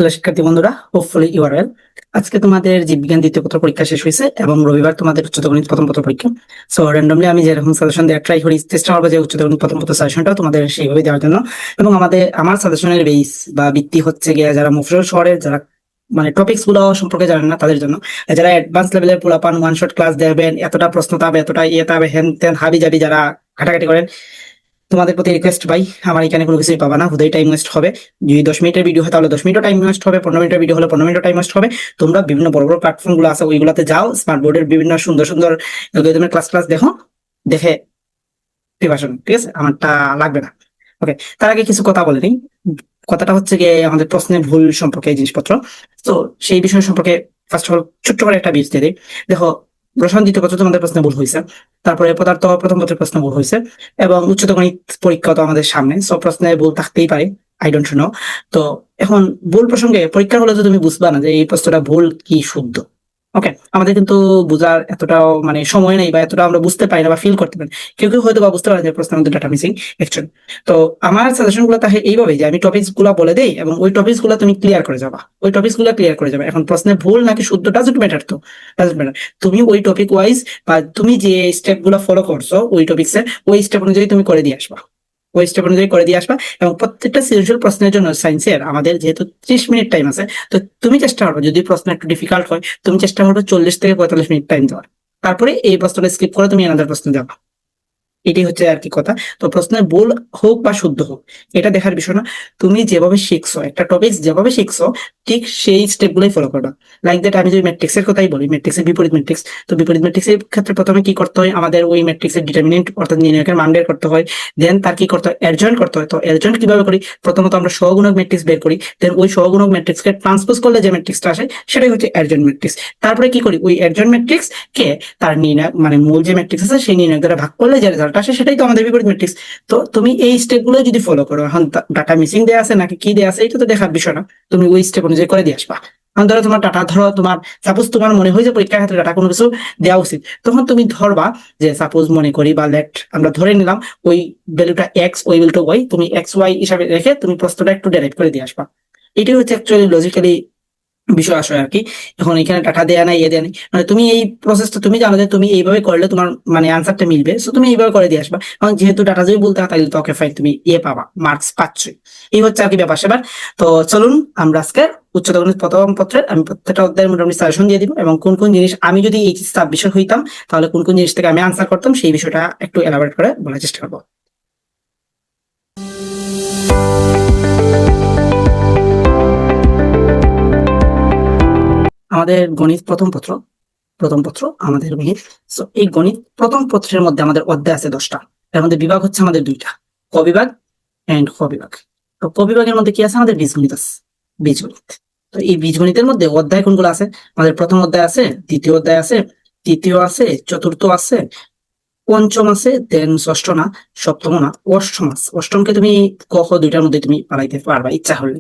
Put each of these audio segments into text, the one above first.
Hello শিক্ষার্থী বন্ধুরা, hopefully you are well. আজকে তোমাদের জীববিজ্ঞান দ্বিতীয় পত্র পরীক্ষা শেষ হয়েছে এবং রবিবার তোমাদের উচ্চতর গণিত প্রথম পত্র পরীক্ষা। সো র্যান্ডমলি আমি যেরকম সাজেশন দেওয়ার ট্রাই করি, চেষ্টা করবো যে উচ্চতর গণিত প্রথম পত্র সাজেশনটাও তোমাদের সেইভাবে দেওয়ার জন্য। এবং আমার সাজেশনের বেস বা ভিত্তি হচ্ছে গিয়ে যারা মফস্বল শহরের যারা মানে টপিকস গুলো সম্পর্কে জানেন না তাদের জন্য। যারা অ্যাডভান্স লেভেলের পোলাপান ওয়ান শট ক্লাস দেবেন, এতটা প্রশ্ন তাবে, এতটা ইয়ে তাবে, হ্যান ত্যান হাবি জাবি যারা ঘাটাঘাটি করেন, তোমাদের প্রতি রিকোয়েস্ট ভাই, আমার এখানে কোনো কিছুই পাবা না, হুদাই টাইম ওয়েস্ট হবে। যদি 10 মিনিটের ভিডিও হয় তাহলে 10 মিনিটও টাইম ওয়েস্ট হবে, 15 মিনিটের ভিডিও হলে 15 মিনিটও টাইম ওয়েস্ট হবে। তোমরা বিভিন্ন বড় বড় প্ল্যাটফর্ম গুলো আছে, ওইগুলোতে যাও, স্মার্ট বোর্ডের বিভিন্ন সুন্দর সুন্দর অ্যালগরিদমের ক্লাস দেখো, দেখে প্রিপারেশন, ঠিক আছে? আমারটা লাগবে না। ওকে, তার আগে কিছু কথা বলে নিই। কথাটা হচ্ছে গিয়ে আমাদের প্রশ্নের ভুল সম্পর্কে এই জিনিসপত্র। তো সেই বিষয় সম্পর্কে ফার্স্ট অফ অল ছোট্ট করে একটা বীজ দিয়ে দিই। দেখো, রসায়ন দ্বিতীয় পত্র তোমাদের প্রশ্নে ভুল হয়েছে, তারপরে পদার্থ প্রথম পত্রের প্রশ্ন ভুল হয়েছে, এবং উচ্চতর গণিত পরীক্ষা তো আমাদের সামনে, সব প্রশ্নে ভুল থাকতেই পারে, আই ডোন্ট নো। তো এখন ভুল প্রসঙ্গে পরীক্ষা হলে তো তুমি বুঝবা না যে এই প্রশ্নটা ভুল কি শুদ্ধ। ওকে, আমাদের কিন্তু বোঝার এতটাও মানে সময় নেই, বা এতটা আমরা বুঝতে পারি না বা ফিল করতে পারি। কেউ কেউ হয়তো বা বুঝতে পারে যে প্রশ্নের মধ্যে ডাটা মিসিং অ্যাকচুয়ালি। তো আমার সাজেশন গুলো তাহলে এইভাবে যে আমি টপিকস গুলো বলে দেই এবং ওই টপিকস গুলো তুমি ক্লিয়ার করে যাবা, ওই টপিকস গুলো ক্লিয়ার করে যাবে। এখন প্রশ্নে ভুল নাকি শুদ্ধ ডাজন্ট ম্যাটার, তো ডাজন্ট ম্যাটার। তুমি ওই টপিক ওয়াইজ বা তুমি যে স্টেপ গুলো ফলো করছো ওই টপিক্সে, ওই স্টেপ অনুযায়ী তুমি করে দিয়ে আসবা, ওই স্টেপ অনুযায়ী করে দিয়ে আসবা। এবং প্রত্যেকটা সৃজনশীল প্রশ্নের জন্য সায়েন্সের আমাদের যেহেতু 30 মিনিট টাইম আছে, তো তুমি চেষ্টা করবে যদি প্রশ্ন একটু ডিফিকাল্ট হয়, তুমি চেষ্টা করবে 40 থেকে 45 মিনিট টাইম দেওয়ার। তারপরে এই প্রশ্নটা স্কিপ করে তুমি আলাদা প্রশ্ন যাবা। এটাই হচ্ছে আর কি কথা। তো প্রশ্নের ভুল হোক বা শুদ্ধ হোক, এটা দেখার বিষয় না। তুমি যেভাবে শিখছো একটা টপিক, যেভাবে শিখছো ঠিক সেই স্টেপ গুলোই ফলো করবা। লাইক দ্যাট, আমি যদি ম্যাট্রিক্স এর কথাই বলি, ম্যাট্রিক্সের বিপরীত ম্যাট্রিক্স, তো বিপরীত ম্যাট্রিক্স এর ক্ষেত্রে প্রথমে কি করতে হয়, আমাদের ওই ম্যাট্রিক্সের ডিটারমিনেন্ট অর্থাৎ নির্ণায়কের মান বের করতে হয়। দেন তার কি করতে হয়, অ্যাডজয়েন্ট করতে হয়। তো অ্যাডজয়েন্ট কিভাবে করি, প্রথমত আমরা সহগুণক ম্যাট্রিক্স বের করি, দেন ওই সহগুণক ম্যাট্রিক্সকে ট্রান্সপোজ করলে যে ম্যাট্রিক্সটা আসে সেটাই হচ্ছে অ্যাডজয়েন্ট ম্যাট্রিক্স। তারপরে কি করি, ওই অ্যাডজয়েন্ট ম্যাট্রিক্স কে তার নির্ণায়ক মানে মূল যে ম্যাট্রিক্স আছে সেই নির্ণায়ক দ্বারা ভাগ করলে যে রেজাল্ট আসে সেটাই তো আমাদের বিপরীত ম্যাট্রিক্স। তো তুমি এই স্টেপ গুলো যদি ফলো করো, এখন ডাটা মিসিং দেওয়া আছে নাকি কি দেওয়া আছে এটা তো দেখার বিষয় না, তুমি ওই স্টেপ অনুযায়ী করে দিয়ে আসবা। এখন ধরো তোমার ডাটা, ধরো তোমার সাপোজ তোমার মনে হয় যে পরীক্ষার ক্ষেত্রে ডাটা কোনো কিছু দেওয়া উচিত, তখন তুমি ধরবা যে সাপোজ মনে করি বা লেট আমরা ধরে নিলাম ওই ভ্যালুটা এক্স, ওই ভ্যালুটা ওয়াই, তুমি এক্স ওয়াই হিসাবে রেখে তুমি প্রশ্নটা একটু ডেরাইভ করে দিয়ে আসবা। এটাই হচ্ছে অ্যাকচুয়ালি লজিক্যালি বিষয় আসে আর কি। এখন এখানে টাকা দেয়া নাই, দেয়া নেই, মানে তুমি এই প্রসেসটা তুমি জানো যে তুমি এইভাবে করলে তোমার মানে আনসারটা মিলবে, সো তুমি এইভাবে করে দিয়ে আসবা। এখন যেহেতু ডাটা যদি বলতে হয় তাহলে তো ওকে ফাইন, তুমি পাবা, মার্কস পাচ্ছই। এই হচ্ছে আর কি ব্যাপার সেবার। তো চলুন আমরা আজকে উচ্চতর গণিত প্রথম পত্রের আমি প্রত্যেকটা অধ্যায়ের মোটামুটি সাজেশন দিয়ে দিব, এবং কোন কোন জিনিস আমি যদি এইচএস সাবমিশন হইতাম তাহলে কোন কোন জিনিস থেকে আমি আনসার করতাম সেই বিষয়টা একটু এলাবোরেট করে বলার চেষ্টা করবো। আমাদের গণিত প্রথম পত্র, আমাদের গণিত। সো এই গণিত প্রথম পত্রের মধ্যে আমাদের অধ্যায় আছে 10টা। এর মধ্যে বিভাগ হচ্ছে আমাদের 2টা, ক বিভাগ এন্ড খ বিভাগ। তো ক বিভাগের মধ্যে কি আছে, আমাদের বীজগণিত আছে, বীজগণিত। তো এই বীজগণিতের মধ্যে অধ্যায় কোনগুলো আছে, আমাদের প্রথম অধ্যায় আছে, দ্বিতীয় অধ্যায় আছে, তৃতীয় আছে, চতুর্থ আছে, পঞ্চম আছে, দেন ষষ্ঠ না, সপ্তম না, অষ্টম আছে। অষ্টমকে তুমি ক খ দুইটার মধ্যে তুমি পালাইতে পারবা ইচ্ছা হলে।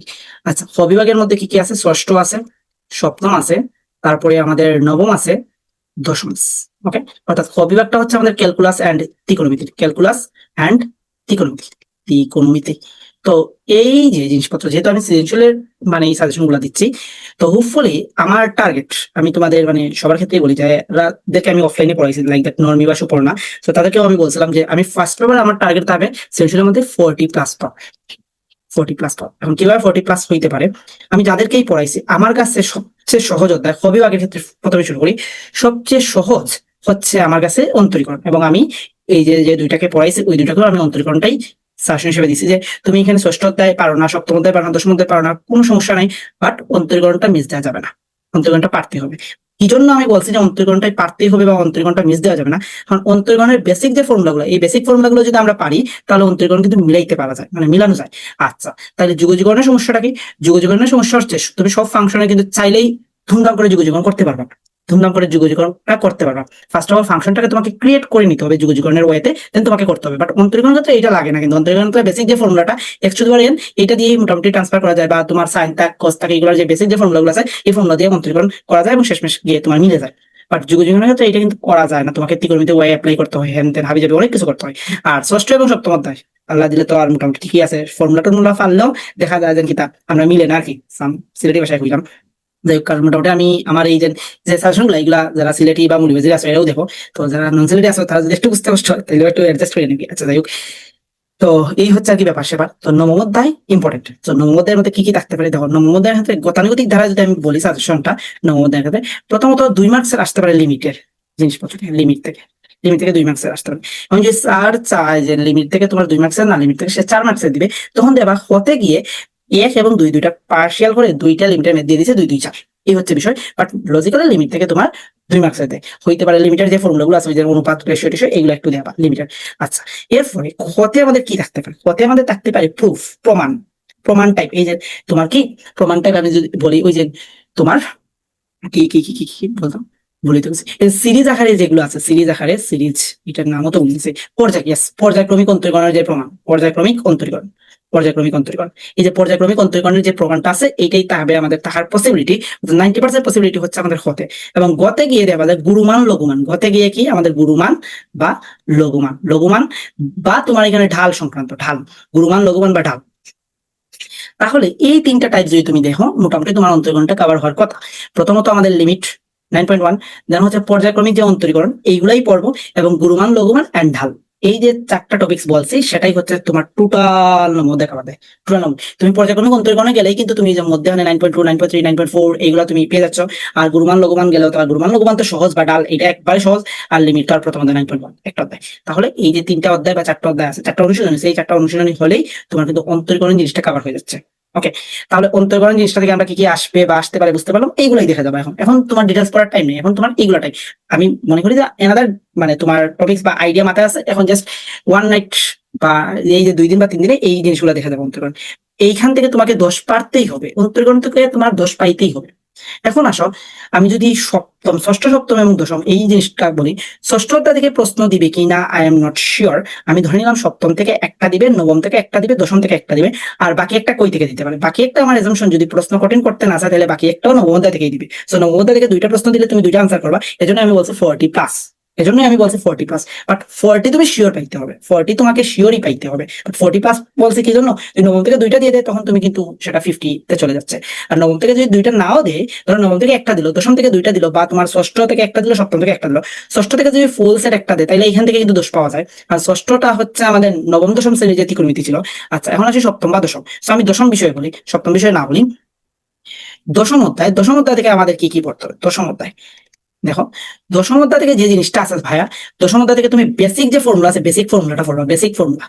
আচ্ছা, খ বিভাগের মধ্যে কি কি আছে, ষষ্ঠ আছে, সপ্তম আছে, তারপরে আমাদের নবম আছে, দশম। ওকে, অর্থাৎ খ বিভাগটা হচ্ছে আমাদের ক্যালকুলাস এন্ড ত্রিকোণমিতি, ক্যালকুলাস এন্ড ত্রিকোণমিতি, ত্রিকোণমিতি। তো এই যে জিনিসপত্র, যেহেতু আমি সৃজনশীলের মানে এই সাজেশন গুলো দিচ্ছি, তো হোপফুলি আমার টার্গেট, আমি তোমাদের মানে সবার ক্ষেত্রেই বলি, যাদেরকে আমি অফলাইনে পড়াইছি লাইক দ্যাট নর্মি বা সুপর্ণা, তো তাদেরকেও আমি বলছিলাম যে আমি ফার্স্ট পেপার আমার টার্গেট থাকবে সৃজনশীলের মধ্যে 40+ পাওয়া, 40+ পাওয়া। এখন কিভাবে 40+ হইতে পারে, আমি যাদেরকেই পড়াইছি আমার কাছে সবচেয়ে সহজ অধ্যায়, খ বিভাগের ক্ষেত্রে প্রথমে শুরু করি, সবচেয়ে সহজ হচ্ছে আমার কাছে অন্তরীকরণ। এবং আমি এই যে যে দুইটাকে পড়াইছি ওই দুইটাকেও আমি অন্তরীকরণটাই সাজেশন হিসেবে দিচ্ছি, যে তুমি এখানে ষষ্ঠ অধ্যায় পারো না, সপ্তম অধ্যায় পারো না, দশম অধ্যায় পারো না, কোনো সমস্যা নাই, বাট অন্তরীকরণটা মিস দেওয়া যাবে না, অন্তরীকরণটা পারতে হবে। কি জন্য আমি বলছি যে অন্তরীকরণটাই পারতেই হবে বা অন্তরীকরণটা মিস দেওয়া যাবে না, কারণ অন্তরীকরণের বেসিক যে ফর্মুলাগুলো, এই বেসিক ফর্মুলাগুলো যদি আমরা পারি তাহলে অন্তরীকরণ কিন্তু মিলাইতে পারা যায়, মানে মিলানো যায়। আচ্ছা, তাহলে যুগজীকরণের সমস্যাটা কি, যুগজীকরণের সমস্যা হচ্ছে তুমি সব ফাংশনে কিন্তু চাইলেই ধুমধাম করে যুগজীকরণ করতে পারবা না, ধুমধাম করে যুগজীকরণটা করতে পারবা। ফার্স্ট অফ অল ফাংশনটাকে তোমাকে ক্রিয়েট করে নিতে হবে যুগজীকরণের ওয়েতে, দেন তোমাকে করতে হবে। বাট অন্তরীকরণ ক্ষেত্রে এটা লাগে না, কিন্তু অন্তরীকরণ বেসিক যে ফর্মুলাটা x⁴n, এটা দিয়ে মোটামুটি ট্রান্সফার করা যায়, বা তোমার সাইন তাক কস তাক এগুলোর যে বেসিক যে ফর্মুলাগুলো আছে এই ফর্মুলা দিয়ে অন্তরীকরণ করা যায় এবং শেষমেশ গিয়ে তোমার মিলে যায়। বাট যুগজীকরণের ক্ষেত্রে এটা কিন্তু করা যায় না, তোমাকে ত্রিকোণমিতি ওয়াই অ্যাপ্লাই করতে হয়, হ্যান তেন হাবি জাবি অনেক কিছু করতে হয়। আর ষষ্ঠ এবং সপ্তম অধ্যায়, আল্লাহ দিলে তো আর মোটামুটি ঠিকই আছে, ফর্মুলা টর্মুলা পারলেও দেখা যায় যে কিতা আমরা মিলে না আর কি, সিলেটি ভাষায় কইলাম। যাই হোক, কারণ মোটামুটি আমি আমার এই যে সাজেশন গুলা এগুলা যারা সিলেটি বা মৌলভীবাজারে আছে এরাও দেখো, তো যারা নন সিলেটি আছে তারা যদি একটু বুঝতে কষ্ট হয় তাহলে একটু অ্যাডজাস্ট করে নিবি। আচ্ছা যাই হোক, তো এই হচ্ছে আর কি ব্যাপার সেবার। তো নবম অধ্যায় ইম্পর্টেন্ট। তো নবম অধ্যায়ের মধ্যে কি কি থাকতে পারে দেখো, নবম অধ্যায়ের ক্ষেত্রে গতানুগতিক ধারা যদি আমি বলি সাজেশনটা, নবম অধ্যায়ের ক্ষেত্রে প্রথমত 2 মার্কসের আসতে পারে লিমিটের জিনিসপত্র, লিমিট থেকে 2 মার্কসের আসতে পারে। এখন যদি স্যার চায় যে লিমিট থেকে তোমার 2 মার্কসের না, লিমিট থেকে সে 4 মার্কসের দিবে, তখন দেবা হতে গিয়ে 1 এবং 2 দুইটা পার্শিয়াল করে দুইটা লিমিটের মেথ দিয়ে দিয়েছে 2 2 4, এই হচ্ছে বিষয়। বাট লজিক্যাল লিমিট থেকে তোমার 2 মার্কসের দেয়, হইতে পারে লিমিটের যে ফর্মুলাগুলো আছে ওই যে অনুপাত রেশিও টেশিও এগুলো একটু দেবা লিমিটের। আচ্ছা, এরপরে হতে আমাদের কি থাকতে পারে, হতে আমাদের থাকতে পারে প্রুফ, প্রমাণ, প্রমাণ টাইপ। এই যে তোমার কি প্রমাণ টাইপ আমি যদি বলি, ওই যে তোমার কি কি কি কি কি বলতাম, বলিতে গেছি, সিরিজ আকারে যেগুলো আছে, সিরিজ আকারে, সিরিজ এটার নামও তো বলতেছে, পর্যায়, ইয়েস, পর্যায়ক্রমিক অন্তরীকরণের যে প্রমাণ, পর্যায়ক্রমিক অন্তরীকরণ, পর্যায়ক্রমিক অন্তরীকরণ। এই যে পর্যায়ক্রমিক অন্তরীকরণের যে প্রমাণটা আছে এইটাই থাকবে আমাদের থাকার পসিবিলিটি, 90% পসিবিলিটি হচ্ছে আমাদের হতে। এবং গতে গিয়ে দেওয়া যায় গুরুমান লঘুমান, গতে গিয়ে কি আমাদের গুরুমান বা লঘুমান, লঘুমান বা তোমার এখানে ঢাল সংক্রান্ত, ঢাল, গুরুমান লঘুমান বা ঢাল। তাহলে এই 3টা টাইপ যদি তুমি দেখো মোটামুটি তোমার অন্তরীকরণটা কভার হওয়ার কথা। প্রথমত আমাদের লিমিট 9.1, দেন হচ্ছে পর্যায়ক্রমিক যে অন্তরীকরণ এইগুলাই পড়বো, এবং গুরুমান লঘুমান এন্ড ঢাল। এই যে 4টা টপিকস বলছি সেটাই হচ্ছে তোমার টোটাল মধ্যে খাওয়া দেয়, টোটাল। তুমি পর্যায়ক্রমিক অন্তরীকরণে গেলেই কিন্তু তুমি যে মধ্যে 9.2, 9.3, 9.4 এইগুলো তুমি পেয়ে যাচ্ছ। আর গুরুমান লঘুমান গেলেও, তোমার গুরুমান লঘুমান তো সহজ, বা ডাল এটা একবারে সহজ। আর লিমিট তো আর প্রথম অধ্যায় 9.1 একটা অধ্যায়। তাহলে এই যে 3টা অধ্যায় বা 4টা অধ্যায় আছে, 4টা অনুশীলনী, সেই 4টা অনুশীলনী হলেই তোমার কিন্তু অন্তরীকরণ জিনিসটা কভার হয়ে যাচ্ছে। ওকে, তাহলে অন্তরীকরণ জিনিসটা থেকে আমরা কি কি আসবে বা আসতে পারে বুঝতে পারলাম, এইগুলাই দেখা যাবে। এখন এখন তোমার ডিটেলস পড়ার টাইম নেই, এখন তোমার এইগুলো টাইম। আমি মনে করি যে এনাদার মানে তোমার টপিক্স বা আইডিয়া মাথায় আছে, এখন জাস্ট ওয়ান নাইট বা এই যে 2 দিন বা 3 দিনে এই জিনিসগুলো দেখা যাবে অন্তরীকরণ। এইখান থেকে তোমাকে 10 পারতেই হবে, অন্তরীকরণ থেকে তোমার 10 পাইতেই হবে। এখন আসো, আমি যদি সপ্তম, ষষ্ঠ, সপ্তম এবং দশম এই জিনিসটা বলি, ষষ্ঠ অধ্যায় থেকে প্রশ্ন দিবে কি না আই এম নট শিওর। আমি ধরে নিলাম সপ্তম থেকে একটা দিবে, নবম থেকে একটা দিবে, দশম থেকে একটা দিবে, আর বাকি একটা কই থেকে দিতে পারে। বাকি একটা আমার এজাম্পশন, যদি প্রশ্ন কঠিন করতে না চায় তাহলে বাকি একটাও নবম অধ্যায় থেকেই দিবে। সো নবম অধ্যায় থেকে 2টা প্রশ্ন দিলে তুমি 2টা আনসার করবা, এজন্য আমি বলছি 40+। এজন্যই আমি বলছি 40+। বাট 40 তুমি শিওর পাইতে হবে, 40 তোমাকে শিওরই পাইতে হবে। বাট 40+ বলছে কি জন্য, যদি নবম থেকে 2টা দিয়ে দেয় তখন তুমি কিন্তু সেটা 50-তে চলে যাচ্ছে। আর নবম থেকে যদি 2টা নাও দেয়, ধরো নবম থেকে একটা দিল, দশম থেকে 2টা দিল, বা তোমার ষষ্ঠ থেকে একটা দিল, সপ্তম থেকে একটা দিল, ষষ্ঠ থেকে যদি ফুল সেট একটা দেয় তাহলে এখান থেকে কিন্তু দোষ পাওয়া যায়। আর ষষ্ঠটা হচ্ছে আমাদের নবম দশম শ্রেণীর যে ত্রিকোণমিতি ছিল। আচ্ছা, এখন আসি সপ্তম বা দশম। তো আমি দশম বিষয়ে বলি, সপ্তম বিষয়ে না বলি। দশম অধ্যায় থেকে আমাদের কি কি পড়তে হবে দশম অধ্যায়, দেখো। দশম অধ্যায় থেকে যে জিনিসটা আছে ভাইয়া, দশম অধ্যায় থেকে তুমি বেসিক যে ফর্মুলা আছে, বেসিক ফর্মুলাটা পড়বা, বেসিক ফর্মুলা,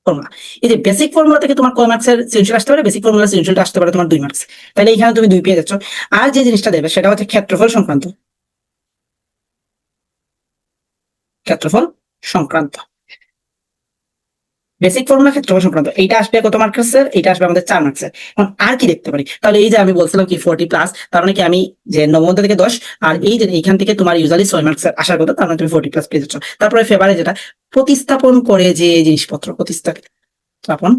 ফর্মুলা। এই যে বেসিক ফর্মুলা থেকে তোমার কয় মার্কসের সৃজনশীল আসতে পারে, বেসিক ফর্মুলা সৃজনশীলটা আসতে পারে তোমার 2 মার্কস। তাহলে এখানে তুমি 2 পেয়ে যাচ্ছ। আর যে জিনিসটা দেবে সেটা হচ্ছে ক্ষেত্রফল সংক্রান্ত, ক্ষেত্রফল সংক্রান্ত, বেসিক ফর্মুলা ক্ষেত্রফল সংক্রান্ত। এইটা আসবে কত মার্কসের, এটা আসবে আমাদের 4 মার্কসের। এখন আর কি দেখতে পারি, তাহলে এই যে আমি বলছিলাম কি 40+, তার মানে কি আমি যে নবম অধ্যায় থেকে 10, আর এই যে এইখান থেকে তোমার ইউজুয়ালি 6 মার্কসের আসার কথা, তার মানে তুমি 40+ পেয়ে যাচ্ছ। তারপরে ফেভারে যেটা প্রতিস্থাপন করে যে জিনিসপত্র, প্রতিস্থাপন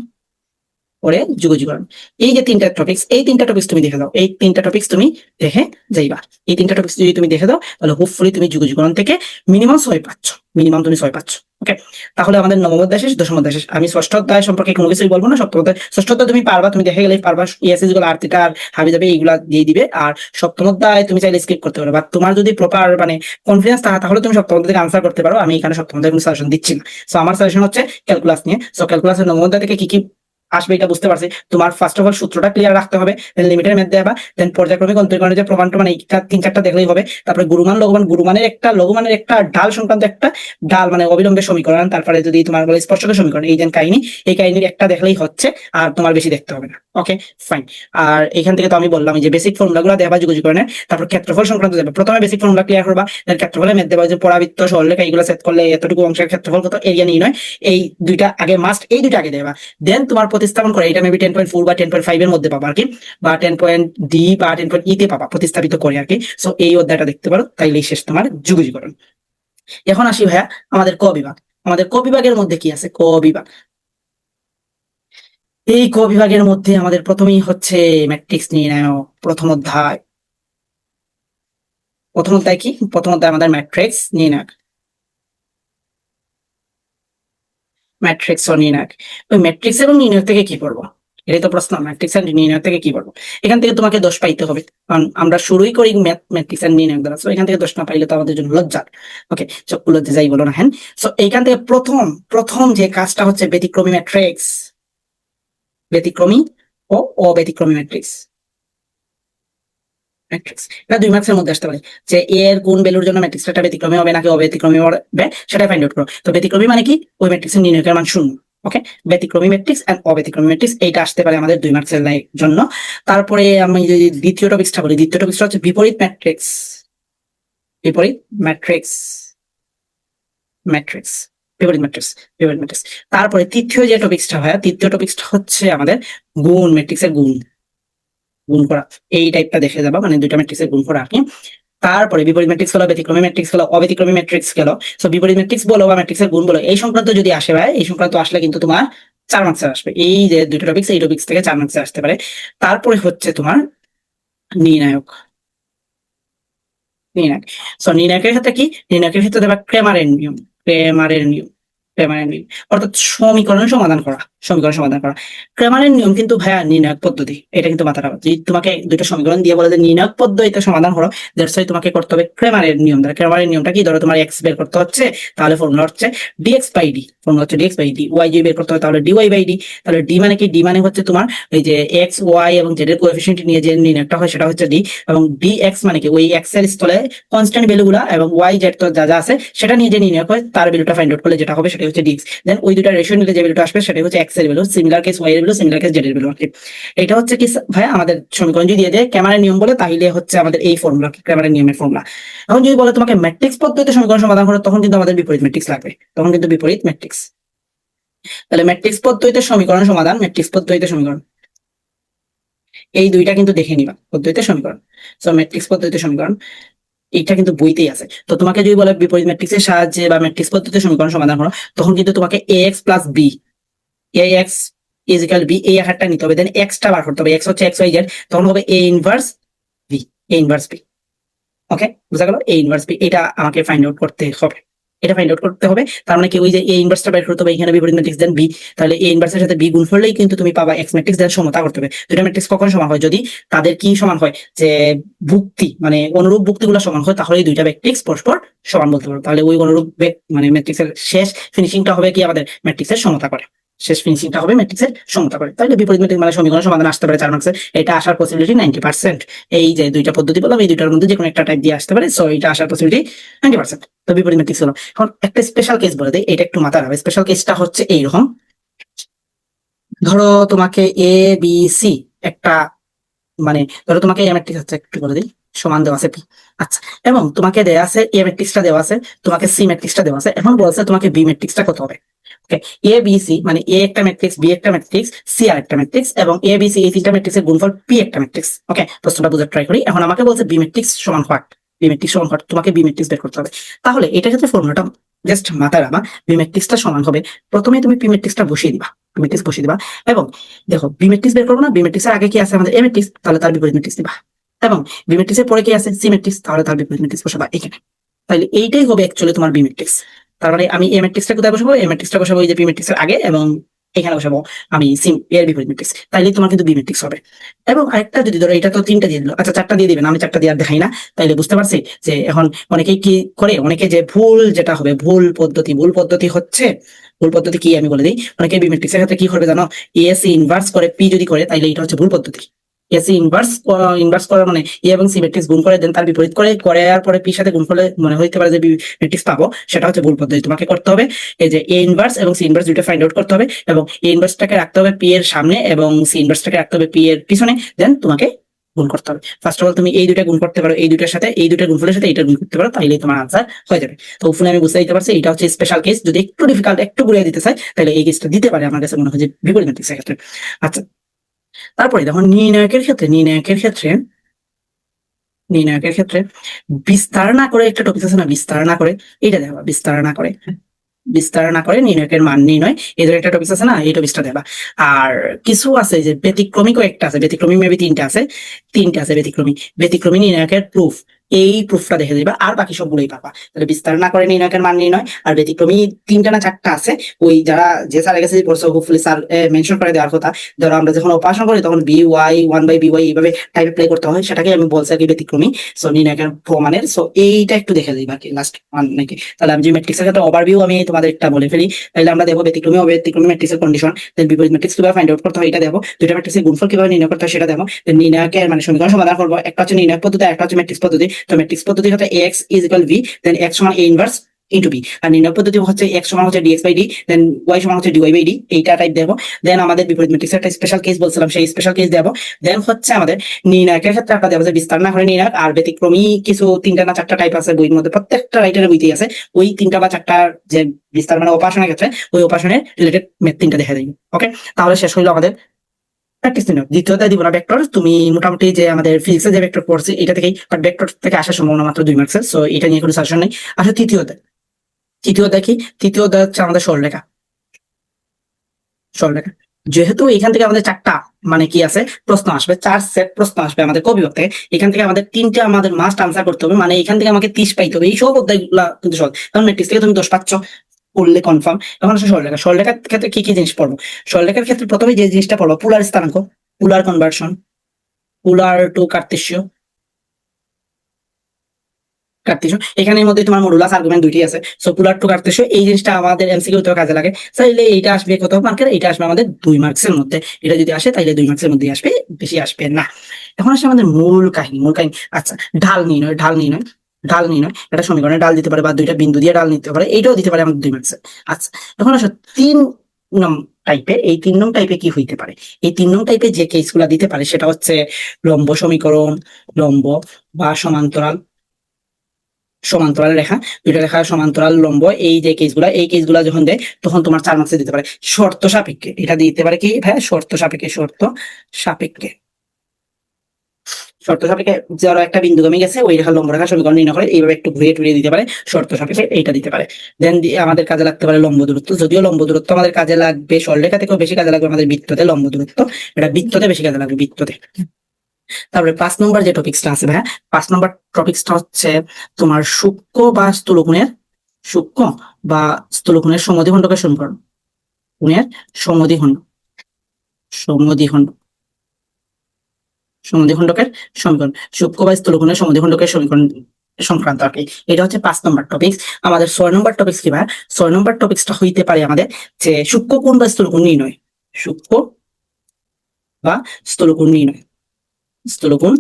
করে যুগজীকরণ, এই যে 3টা টপিক্স, এই 3টা টপিক্স তুমি দেখে দাও, এই 3টা টপিক্স তুমি দেখে যাইবা। এই 3টা টপিক্স যদি তুমি দেখে দাও তাহলে হোপফুলি তুমি যুগজীকরণ থেকে মিনিমাম 6 পাচ্ছ, মিনিমাম তুমি 6 পাচ্ছ। ওকে, তাহলে আমাদের নবম অধ্যায় শেষ, দশম অধ্যায় শেষ। আমি ষষ্ঠ অধ্যায় সম্পর্কে কোনো কিছুই বলবো না, সপ্তম অধ্যায়, ষষ্ঠ অধ্যায় তুমি পারবা, তুমি দেখে গেলেই পারবা, ইএসএস গুলো আর থিটা আর হাবি যাবে এইগুলা দিয়ে দিবে। আর সপ্তম অধ্যায় তুমি চাইলে স্কিপ করতে পারো, বা তোমার যদি প্রপার মানে কনফিডেন্স থাকে তাহলে তুমি সপ্তম অধ্যায় থেকে আনসার করতে পারো। আমি এখানে সপ্তম অধ্যায় কোনো সাজেশন দিচ্ছি না। সো আমার সাজেশন হচ্ছে ক্যালকুলাস নিয়ে। সো ক্যালকুলাসের নবম অধ্যায় থেকে কি কি আসবে এটা বুঝতে পারছি। তোমার ফার্স্ট অফ অল সূত্রটা ক্লিয়ার রাখতে হবে, দেন লিমিটের মেথড দেবা, দেন পর্যায়ক্রমিক অন্তরীকরণের যে প্রমাণটা মানে এইটা 3-4টা দেখলেই হবে। তারপরে গুরুমান লঘুমান, লঘুমানের একটা ঢাল সংক্রান্ত একটা ঢাল মানে অবিলম্বে সমীকরণ, তারপরে যদি তোমার বলে স্পর্শক সমীকরণ, এই যে কাহিনী, এই কাহিনীর একটা দেখলেই হচ্ছে, আর তোমার বেশি দেখতে হবে না। ওকে, ফাইন। আর এখান থেকে তো আমি বললাম যে বেসিক ফর্মুলা গুলো দেবা যুগজীকরণের, তারপর ক্ষেত্রফল সংক্রান্ত দেবা। প্রথমে বেসিক ফর্মুলা ক্লিয়ার করবা, দেন ক্ষেত্রফলের মেথড দেবা, যে পরাবৃত্ত সরলরেখা এইগুলো সেট করলে এতটুকু অংশের ক্ষেত্রফল কত, এরিয়া নির্ণয়, এই দুইটা আগে মাস্ট, এই দুইটা আগে দেবা। দেন তোমার প্রতিস্থাপন করে, এটা মেবি 10.4 বা 10.5 এর মধ্যে পাবা আর কি, বা 10.d বা 10.e তে পাবা প্রতিস্থাপিত করে আর কি। সো এই অধ্যায়টা দেখতে পারো, তাইলেই শেষ তোমার যুগজীকরণ। এখন আসি ভাইয়া আমাদের ক বিভাগ। আমাদের ক বিভাগের মধ্যে কি আছে, ক বিভাগ। এই ক বিভাগের মধ্যে আমাদের প্রথমেই হচ্ছে ম্যাট্রিক্স নির্ণয়, প্রথম অধ্যায়। প্রথম অধ্যায় কি, প্রথম অধ্যায় আমাদের ম্যাট্রিক্স নির্ণয়। ম্যাট্রিক্স ও নির্ণায়ক। ওই ম্যাট্রিক্স এবং নির্ণায়ক থেকে কি পড়বো? এটাই তো প্রশ্ন, ম্যাট্রিক্স এন্ড নির্ণায়ক থেকে কি পড়বো? এখান থেকে তোমাকে 10 পাইতে হবে, কারণ আমরা শুরুই করি ম্যাট্রিক্স এন্ড নির্ণায়ক দ্বারা। সো এখান থেকে 10 না পাইলে তো আমাদের জন্য লজ্জা। ওকে, চোখগুলো যাই বলো না, হ্যাঁ। সো এইখান থেকে প্রথম প্রথম যে কাজটা হচ্ছে ব্যতিক্রমী ম্যাট্রিক্স, ব্যতিক্রমী ও অব্যতিক্রমী ম্যাট্রিক্স। ম্যাট্রিক্স এটা 2 মার্কসের মধ্যে আসতে পারে, যে এ এর কোন ভ্যালুর জন্য ম্যাট্রিক্সটা ব্যতিক্রমী হবে নাকি অব্যতিক্রমী হবে সেটা ফাইন্ড আউট করো। তো ব্যতিক্রমী মানে কি? ওই ম্যাট্রিক্সের নির্ণায়কের মান 0। ওকে, ব্যতিক্রমী ম্যাট্রিক্স এন্ড অব্যতিক্রমী ম্যাট্রিক্স, এইটা আসতে পারে আমাদের 2 মার্কসের জন্য। তারপরে আমি যদি দ্বিতীয় টপিকসটা বলি, দ্বিতীয় টপিকসটা হচ্ছে বিপরীত ম্যাট্রিক্স। বিপরীত ম্যাট্রিক্স, ম্যাট্রিক্স, বিপরীত ম্যাট্রিক্স, বিপরীত ম্যাট্রিক্স। তারপরে তৃতীয় যে টপিকসটা হয়, তৃতীয় টপিকসটা হচ্ছে আমাদের গুণ, ম্যাট্রিক্সের গুণ, গুণ করা। এই টাইপটা দেখে যাবা, মানে দুইটা ম্যাট্রিক্সের গুণ করা আর কি। তারপরে বিপরীত ম্যাট্রিক্স হলো, ব্যতিক্রমী ম্যাট্রিক্স হলো, অব্যতিক্রমী ম্যাট্রিক্স গেল। সো বিপরীত ম্যাট্রিক্স বলো বা ম্যাট্রিক্সের গুণ বলো, এই সংক্রান্ত যদি আসে ভাই, এই সংক্রান্ত আসলে কিন্তু তোমার 4 মার্কসের আসবে। এই যে দুটো টপিক্স, এই টপিক্স থেকে 4 মার্কসের আসতে পারে। তারপরে হচ্ছে তোমার নির্ণায়ক, নির্ণায়ক। সো নির্ণায়কের ক্ষেত্রে কি? নির্ণায়কের ক্ষেত্রে দেবা ক্রেমারের নিয়ম, ক্রেমারের নিয়ম, ক্রেমারের নিয়ম, অর্থাৎ সমীকরণ সমাধান করা, সমীকরণ সমাধান করা। ক্রেমারের নিয়ম কিন্তু ভাইয়া নির্ণায়ক পদ্ধতি, এটা কিন্তু মাথায় রাখো। যদি তোমাকে দুটো সমীকরণ দিয়ে বলে যে নির্ণায়ক পদ্ধতিতে সমাধান করো, দ্যাটস ওয়াই তোমাকে করতে হবে ক্রেমারের নিয়ম দ্বারা। ক্রেমারের নিয়মটা কি? ধরো তোমার এক্স বের করতে হচ্ছে, তাহলে ফর্মুলা হচ্ছে ডিএক্স বাই ডি, ফর্মুলা হচ্ছে ডিএক্স বাই ডি। ওয়াই যদি বের করতে হয় তাহলে ডিওয়াই বাই ডি। তাহলে ডি মানে কি? ডি মানে হচ্ছে তোমার এই যে এক্স ওয়াই এবং জেড এর কোএফিসিয়েন্ট নিয়ে যে নির্ণায়কটা হয় সেটা হচ্ছে ডি, এবং ডি এক্স মানে কি? ওই এক্স এর স্থলে কনস্ট্যান্ট ভ্যালুগুলা এবং ওয়াই জেড তো যা যা আছে সেটা নিয়ে যে নির্ণয় হয়, তার ভ্যালুটা ফাইন্ড আউট করলে যেটা হবে সেটা হচ্ছে ডিএক্স। দেন ওই দুটো রেশিও নিলে যে ভ্যালুটা আসবে সেটা হচ্ছে এক্স এর ভ্যালু, সিমিলার কেস ওয়াই এর ভ্যালু, সিমিলার কেস জেড এর ভ্যালু। এটা হচ্ছে কি ভাই আমাদের সমীকরণ যদি দিয়ে দেয় ক্রেমারের নিয়ম বলে, তাহলে হচ্ছে আমাদের এই ফর্মুলা, ক্রেমারের নিয়মের ফর্মুলা। এখন যদি বলে তোমাকে ম্যাট্রিক্স পদ্ধতিতে সমীকরণ সমাধান করো, তখন কিন্তু আমাদের বিপরীত ম্যাট্রিক্স লাগবে, তখন কিন্তু বিপরীত ম্যাট্রিক্স। তাহলে ম্যাট্রিক্স পদ্ধতিতে সমীকরণ সমাধান, ম্যাট্রিক্স পদ্ধতিতে সমীকরণ, এই দুইটা কিন্তু দেখে নিবা পদ্ধতিতে সমীকরণ। সো ম্যাট্রিক্স পদ্ধতিতে সমীকরণ এটা কিন্তু বইতেই আছে। তো তোমাকে যদি বলে বিপরীত ম্যাট্রিক্সের সাহায্যে বা ম্যাট্রিক্স পদ্ধতিতে সমীকরণ সমাধান করো, তখন কিন্তু তোমাকে ax plus b, ax is equal b, এই আকারটা নিতে হবে। দেন এক্সটা বার করতে হবে, এক্স হচ্ছে এক্স ওয়াই জেড, তখন হবে a inverse b, a inverse b। ওকে, বুঝা গেল? a ইনভার্স b, এটা আমাকে ফাইন্ড আউট করতে হবে, এটা ফাইন্ড আউট করতে হবে। তার মানে কি? ওই যে a ইনভার্সটা বের করতে হবে, এখানে বিপরীত ম্যাট্রিক্স দেন b, তাহলে a ইনভার্সের সাথে b গুণ করলেই কিন্তু তুমি পাবা x ম্যাট্রিক্স। দেন সমতা করতে হবে। দুটো ম্যাট্রিক্স কখন সমান হয়? যদি তাদের কি সমান হয়, যে ভুক্তি মানে অনুরূপ ভুক্তিগুলো সমান হয়, তাহলে দুইটা ম্যাট্রিক্স পরস্পর সমান বলতে পারো। তাহলে ওই অনুরূপ মানে ম্যাট্রিক্সের শেষ ফিনিশিংটা হবে কি? আমাদের ম্যাট্রিক্সের সমতা করে, শেষ ফিনিশিংটা হবে ম্যাট্রিক্সের সমতা করে। তাহলে বিপরীত ম্যাট্রিক্স মানে সমীকরণ সমাধান আসতে পারে 4 মার্কসের। এটা আসার পসিবিলিটি 90%। এই যে দুইটা পদ্ধতি বললাম, এই দুইটার মধ্যে যে কোনো একটা টাইপ দিয়ে আসতে পারে। সো এটা আসার পসিবিলিটি 90%। তো বিপরীত ম্যাট্রিক্স হলো। এখন একটা স্পেশাল কেস বলে দেয়, এটা একটু মাথায় রাখবে। স্পেশাল কেসটা হচ্ছে এইরকম, ধরো তোমাকে এ বি সি একটা, মানে ধরো তোমাকে এ ম্যাট্রিক্স আছে, একটু বলে দিই, সমান দেওয়া আছে পি। আচ্ছা, এবং তোমাকে দেওয়া আছে এ ম্যাট্রিক্সটা দেওয়া আছে, তোমাকে সি ম্যাট্রিক্সটা দেওয়া আছে। এখন বলছে তোমাকে বি ম্যাট্রিক্সটা কত হবে। ওকে, এ বি সি মানে এ একটা ম্যাট্রিক্স, বি একটা ম্যাট্রিক্স, সি আর একটা ম্যাট্রিক্স, এবং এ বি সি এই তিনটা ম্যাট্রিক্সের গুণফল পি একটা ম্যাট্রিক্স। ওকে, প্রশ্নটা বোঝার ট্রাই করি। এখন আমাকে বলছে বি ম্যাট্রিক্স সমান হোয়াট, বি ম্যাট্রিক্স সমান হোয়াট, তোমাকে বি ম্যাট্রিক্স বের করতে হবে। তাহলে এটার ক্ষেত্রে ফর্মুলাটা জাস্ট মাথায় রাখবা। বি ম্যাট্রিক্সটা সমান হবে, প্রথমে তুমি পি ম্যাট্রিক্সটা বসিয়ে দিবা, পি ম্যাট্রিক্স বসিয়ে দিবা, এবং দেখো বি ম্যাট্রিক্স বের করবো না, বি ম্যাট্রিক্সের আগে কি আছে আমাদের এ ম্যাট্রিক্স, তাহলে তার বিপরীত ম্যাট্রিক্স দিবা, এবং বি ম্যাট্রিক্সের পরে কি আছে সি ম্যাট্রিক্স, তাহলে তার বিপরীত ম্যাট্রিক্স বসাবা এখানে। তাহলে এইটাই হবে অ্যাকচুয়ালি তোমার বি ম্যাট্রিক্স। তার মানে আমি এ ম্যাট্রিক্সটা কোথায় বসাবো? এ ম্যাট্রিক্সটা বসাবো এই যে পি ম্যাট্রিক্সের আগে, এবং এখানে বসাবো আমি সি এর বিপরীত ম্যাট্রিক্স। তাইলে তোমার কিন্তু বি ম্যাট্রিক্স হবে। এবং আরেকটা যদি ধরো, এটা তো 3টা দিয়ে দিল, আচ্ছা 4টা দিয়ে দিবেন, আমি 4টা দিয়ে আর দেখাই না। তাইলে বুঝতে পারছি যে এখন অনেকেই কি করে, অনেকে যে ভুল যেটা হবে, ভুল পদ্ধতি, ভুল পদ্ধতি হচ্ছে, ভুল পদ্ধতি কি আমি বলে দিই। অনেকে বি ম্যাট্রিক্সের ক্ষেত্রে কি করবে জানো? এস ইনভার্স করে পি যদি করে, তাইলে এটা হচ্ছে ভুল পদ্ধতি। এসি ইনভার্স ইনভার্স করা মানে এ এবং সি ম্যাট্রিক্স গুণ করে দেন তার বিপরীত করে করার পরে পি সাথে গুণ করলে মনে হইতে পারে যে বি ম্যাট্রিক্স পাবো, সেটা হচ্ছে ভুল পদ্ধতি। তোমাকে করতে হবে এই যে এ ইনভার্স এবং সি ইনভার্স দুইটা ফাইন্ড আউট করতে হবে, এবং এ ইনভার্সটাকে রাখতে হবে পি এর সামনে এবং সি ইনভার্সটাকে রাখতে হবে পি এর পিছনে। দেন তোমাকে গুণ করতে হবে। ফার্স্ট অফ অল তুমি এই দুইটা গুণ করতে পারো, এই দুইটার সাথে এই দুইটা গুণফলের সাথে এইটা গুণ করতে পারো, তাইলেই তোমার আনসার হয়ে যাবে। তো উপরে আমি বুঝতে দিতে পারছি এটা হচ্ছে স্পেশাল কেস। যদি একটু ডিফিকাল্ট, একটু ঘুরিয়ে দিতে চাই, তাহলে এই কেসটা দিতে পারে আমার কাছে মনে হয় যে বিপরীত ম্যাট্রিক্সের ক্ষেত্রে। আচ্ছা, তারপরে দেখো নির্ণায়কের ক্ষেত্রে, নির্ণায়কের ক্ষেত্রে বিস্তার না করে একটা টপিক আছে না, বিস্তার না করে, এইটা দেখো, বিস্তার না করে, বিস্তার না করে নির্ণায়কের মান নির্ণয়, এই ধরনের একটা টপিক আছে না, এই টপিকটা দেবা। আর কিছু আছে যে ব্যতিক্রমী, কয়েকটা আছে ব্যতিক্রমী, মেবি 3টা আছে, 3টা আছে ব্যতিক্রমী, ব্যতিক্রমী নির্ণায়কের প্রুফ, এই প্রুফটা দেখে দিবা, আর বাকি সবগুলোই পাবা। তাহলে বিস্তার না করে নির্ণয়কের মান নির্ণয় আর ব্যতিক্রমী 3টা না 4টা আছে, ওই যারা যে স্যারের কাছে পড়ছো হোপফুলি স্যার মেনশন করে দেওয়ার কথা। ধরো আমরা যখন অপারেশন করি তখন বি ওয়াই 1/by এইভাবে টাইপে প্লে করতে হয়, সেটাকে আমি বলছি আর কি ব্যতিক্রমী। সো নির্ণয়কের প্রমাণের, সো এইটা একটু দেখে দিবা আর কি লাস্ট নাকি। তাহলে আমি যে ম্যাট্রিক্সের ক্ষেত্রে ওভারভিউ আমি তোমাদের একটা বলে ফেলি, তাহলে আমরা দেখবো ব্যতিক্রমী ও ব্যতিক্রমী ম্যাট্রিক্সের কন্ডিশন, দেন বিপরীত ম্যাট্রিক্স কিভাবে ফাইন্ড আউট করতে হয় এটা দেখো, দুইটা ম্যাট্রিক্সের গুণফল কিভাবে নির্ণয় করতে হয় সেটা দেখো, দেন নির্ণয়কের মানে সমীকরণ সমাধান করবো। একটা হচ্ছে নির্ণয় পদ্ধতি, একটা হচ্ছে ম্যাট্রিক্স পদ্ধতি। তো ম্যাট্রিক্স পদ্ধতি হচ্ছে x = v, দেন x সমান a ইনভার্স ইনটু b, আর নির্ণয় পদ্ধতি হচ্ছে x সমান হচ্ছে dx/d, দেন y সমান হচ্ছে dy/d, এইটা টাইপ দেবো। দেন আমাদের বিপরীত ম্যাট্রিক্সের একটা স্পেশাল কেস বলছিলাম, সেই স্পেশাল কেস দেবো। দেন হচ্ছে আমাদের নির্ণায়কের ক্ষেত্রে একটা দেবো যে বিস্তার না করে নির্ণায়ক, আর ব্যতিক্রমী কিছু 3টা না 4টা টাইপ আছে বইয়ের মধ্যে, প্রত্যেকটা রাইটারের বইতেই আছে ওই 3টা বা 4টার যে বিস্তার মানে অপারেশনের ক্ষেত্রে ওই অপারেশনের রিলেটেড ম্যাথ 3টা দেখা দেয়। ওকে, তাহলে শেষ হইলো আমাদের প্র্যাকটিস নিও। দ্বিতীয়টা দিব না ভেক্টর, তুমি মোটামুটি যে আমাদের ফিজিক্সে যে ভেক্টর পড়ছি এটা থেকেই, বাট ভেক্টর থেকে আসার সম্ভাবনা মাত্র 2 মার্কসের, সো এটা নিয়ে কোনো সাজেশন নেই। আসলে তৃতীয়টা কি? তৃতীয়টা হচ্ছে আমাদের সরলরেখা। সরলরেখা যেহেতু এখান থেকে আমাদের 4টা মানে কি আছে প্রশ্ন আসবে, 4 সেট প্রশ্ন আসবে আমাদের ক বিভাগ থেকে, এখান থেকে আমাদের 3টা আমাদের মাস্ট আনসার করতে হবে, মানে এখান থেকে আমাকে 30 পাইতে হবে। এই সব অধ্যায়গুলো কিন্তু সহজ, কারণ ম্যাট্রিক্স থেকে তুমি 10 পাচ্ছ পড়লে কনফার্ম। এখন আসলে সরলরেখা, সরলরেখার ক্ষেত্রে কি কি জিনিস পড়বো? সরলরেখার ক্ষেত্রে প্রথমে যে জিনিসটা পড়বো পোলার স্থানাঙ্ক, পোলার কনভার্সন, পোলার টু কার্তেশীয়। এখানের মধ্যে তোমার মডুলাস আর্গুমেন্ট দুইটি আছে, সো পোলার টু কার্তেশীয় এই জিনিসটা আমাদের এমসিকিউ তে কাজে লাগে। তাইলে এইটা আসবে কত মার্কের? এটা আসবে আমাদের 2 মার্কসের মধ্যে। এটা যদি আসে তাইলে 2 মার্কসের মধ্যে আসবে, বেশি আসবে না। এখন আসে আমাদের মূল কাহিনী। আচ্ছা, ঢাল নির্ণয়। ঢাল নির্ণয় একটা সমীকরণে ঢাল দিতে পারে বা দুইটা বিন্দু দিয়ে ঢাল নিতে পারে, এইটাও দিতে পারে আমাদের 2 মার্কসের। আচ্ছা, এখন আসো 3 নং টাইপে। এই 3 নং টাইপে কি হইতে পারে? এই 3 নং টাইপে যে কেসগুলো দিতে পারে সেটা হচ্ছে লম্ব সমীকরণ, লম্ব বা সমান্তরাল, সমান্তরাল রেখা, দুইটা রেখা সমান্তরাল লম্ব, এই যে কেসগুলা, এই কেসগুলা যখন দেয় তখন তোমার 4 মার্কসে দিতে পারে শর্ত সাপেক্ষে। এটা দিতে পারে কি ভাই? শর্ত সাপেক্ষে। শর্ত সাপেক্ষে যারা একটা বিন্দুগামী গেছে ওই রেখা লম্ব রেখা সমীকরণ নির্ণয় করে এইভাবে একটু ঘুরিয়ে টুরিয়ে দিতে পারে, শর্ত সাপেক্ষে এইটা দিতে পারে। দেন আমাদের কাজে লাগতে পারে লম্ব দূরত্ব, যদিও লম্ব দূরত্ব আমাদের কাজে লাগবে সরলরেখা থেকেও বেশি কাজে লাগবে আমাদের বৃত্ততে। লম্ব দূরত্ব এটা বৃত্ততে বেশি কাজে লাগবে, বৃত্ততে। তারপরে 5 নম্বর যে টপিক্সটা আছে ভাইয়া, 5 নম্বর টপিক্সটা হচ্ছে তোমার সূক্ষ্ম বা স্থূলকোণের সমদ্বিখণ্ডকের সমীকরণ, কোণের সমদ্বিখণ্ড সমদ্বিখণ্ড সমদ্বিখণ্ডকের সমীকরণ, সূক্ষ্ম বা স্থূলকোণের সমদ্বিখণ্ডকের সমীকরণ সংক্রান্ত আর কি। এটা হচ্ছে 5 নম্বর টপিক্স। আমাদের 6 নম্বর টপিক্স কি ভাই? 6 নম্বর টপিক্সটা হইতে পারে আমাদের যে সূক্ষ্মকোণ বা স্থূলকোণ নির্ণয়, সূক্ষ্ম বা স্থূলকোণ নির্ণয়, স্থূলকোণ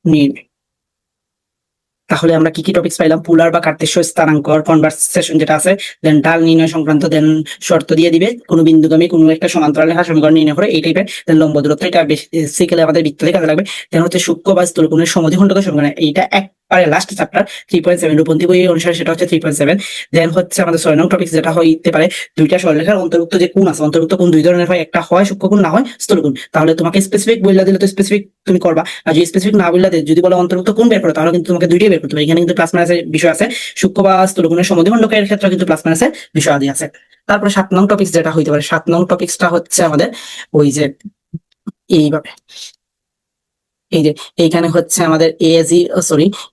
নির্ণয়। তাহলে আমরা কি কি টপিকস পাইলাম? পোলার বা কার্তেশীয় স্থানাঙ্ক, কনভার্সেশন যেটা আছে, দেন ঢাল নির্ণয় সংক্রান্ত, দেন শর্ত দিয়ে দিবে কোন বিন্দুগামী কোন একটা সমান্তরাল রেখা সমীকরণ নির্ণয় করে এই টাইপের, দেন লম্ব দূরত্ব, এটা বেসিক্যালি আমাদের বৃত্ততে কাজে লাগবে। দেন হচ্ছে সূক্ষ্ম বা স্থূলকোণের সমদ্বিখণ্ডকের সমীকরণ, এইটা একবারে লাস্ট চ্যাপ্টার 3.7 রূপন্তি বই অনুসারে সেটা হচ্ছে 3.7। দেন হচ্ছে আমাদের 6 নং টপিক যেটা হইতে পারে দুইটা সরলরেখার অন্তর্ভুক্ত যে কোণ আছে, অন্তর্ভুক্ত কোণ 2 ধরনের হয়, একটা হয় সূক্ষ্মকোণ, না হয় স্থূলকোণ। তাহলে তোমাকে স্পেসিফিক বইলা দিলে তো স্পেসিফিক তুমি করবা, আর যদি স্পেসিফিক না বললে যদি বলে অন্তর্ভুক্ত কোণ বের করো তাহলে কিন্তু তোমাকে দুইটাই বের করতে হবে। এখানে কিন্তু প্লাস মাইনাসের বিষয় আছে, সূক্ষ্ম বা স্থূলকোণের সমদ্বিখণ্ডকের ক্ষেত্রে কিন্তু প্লাস মাইনাসের বিষয় আদি আছে। তারপরে 7 নং টপিক যেটা হইতে পারে, 7 নং টপিকসটা হচ্ছে আমাদের ওই যে এইভাবে, এই যে এইখানে হচ্ছে আমাদের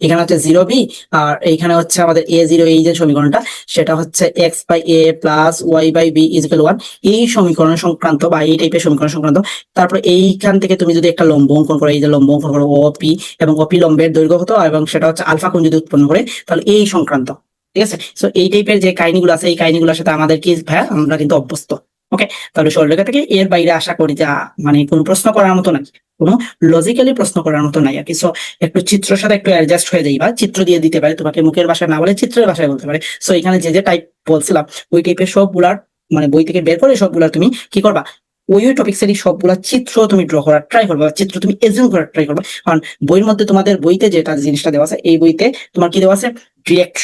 এখানে হচ্ছে 0b, আর এইখানে হচ্ছে আমাদের a0, এই যে সমীকরণটা সেটা হচ্ছে x/a প্লাস y/b = 1, এই সমীকরণ সংক্রান্ত বা এই টাইপের সমীকরণ সংক্রান্ত। তারপর এইখান থেকে তুমি যদি একটা লম্ব অঙ্কন করো, এই যে লম্ব অঙ্কন করো OP, এবং OP লম্বের দৈর্ঘ্য হতো এবং সেটা হচ্ছে আলফা কোণ যদি উৎপন্ন করে, তাহলে এই সংক্রান্ত, ঠিক আছে। সো এই টাইপের যে কাহিনীগুলো আছে এই কাহিনীগুলোর সাথে আমাদের কি ভাই আমরা কিন্তু অভ্যস্ত। ওকে, তাহলে সরলরেখা থেকে এর বাইরে আশা করি যা মানে কোনো প্রশ্ন করার মতো না, কোনো লজিক্যালি প্রশ্ন করার মতো নাই আর কি। সো একটু চিত্রের সাথে একটু অ্যাডজাস্ট হয়ে যাই, বা চিত্র দিয়ে দিতে পারে, তোমাকে মুখের ভাষায় না বলে চিত্রের ভাষায় বলতে পারে। সো এখানে যে যে টাইপ বলছিলাম ওই টাইপের সবগুলার মানে বই থেকে বের করে সবগুলা তুমি কি করবা, ওই টপিক্সেরই সবগুলা চিত্র তুমি ড্র করার ট্রাই করবা, চিত্র তুমি এজিউম করার ট্রাই করবা। কারণ বইয়ের মধ্যে তোমাদের বইতে যেটা জিনিসটা দেওয়া আছে, এই বইতে তোমার কি দেওয়া আছে ডিরেক্ট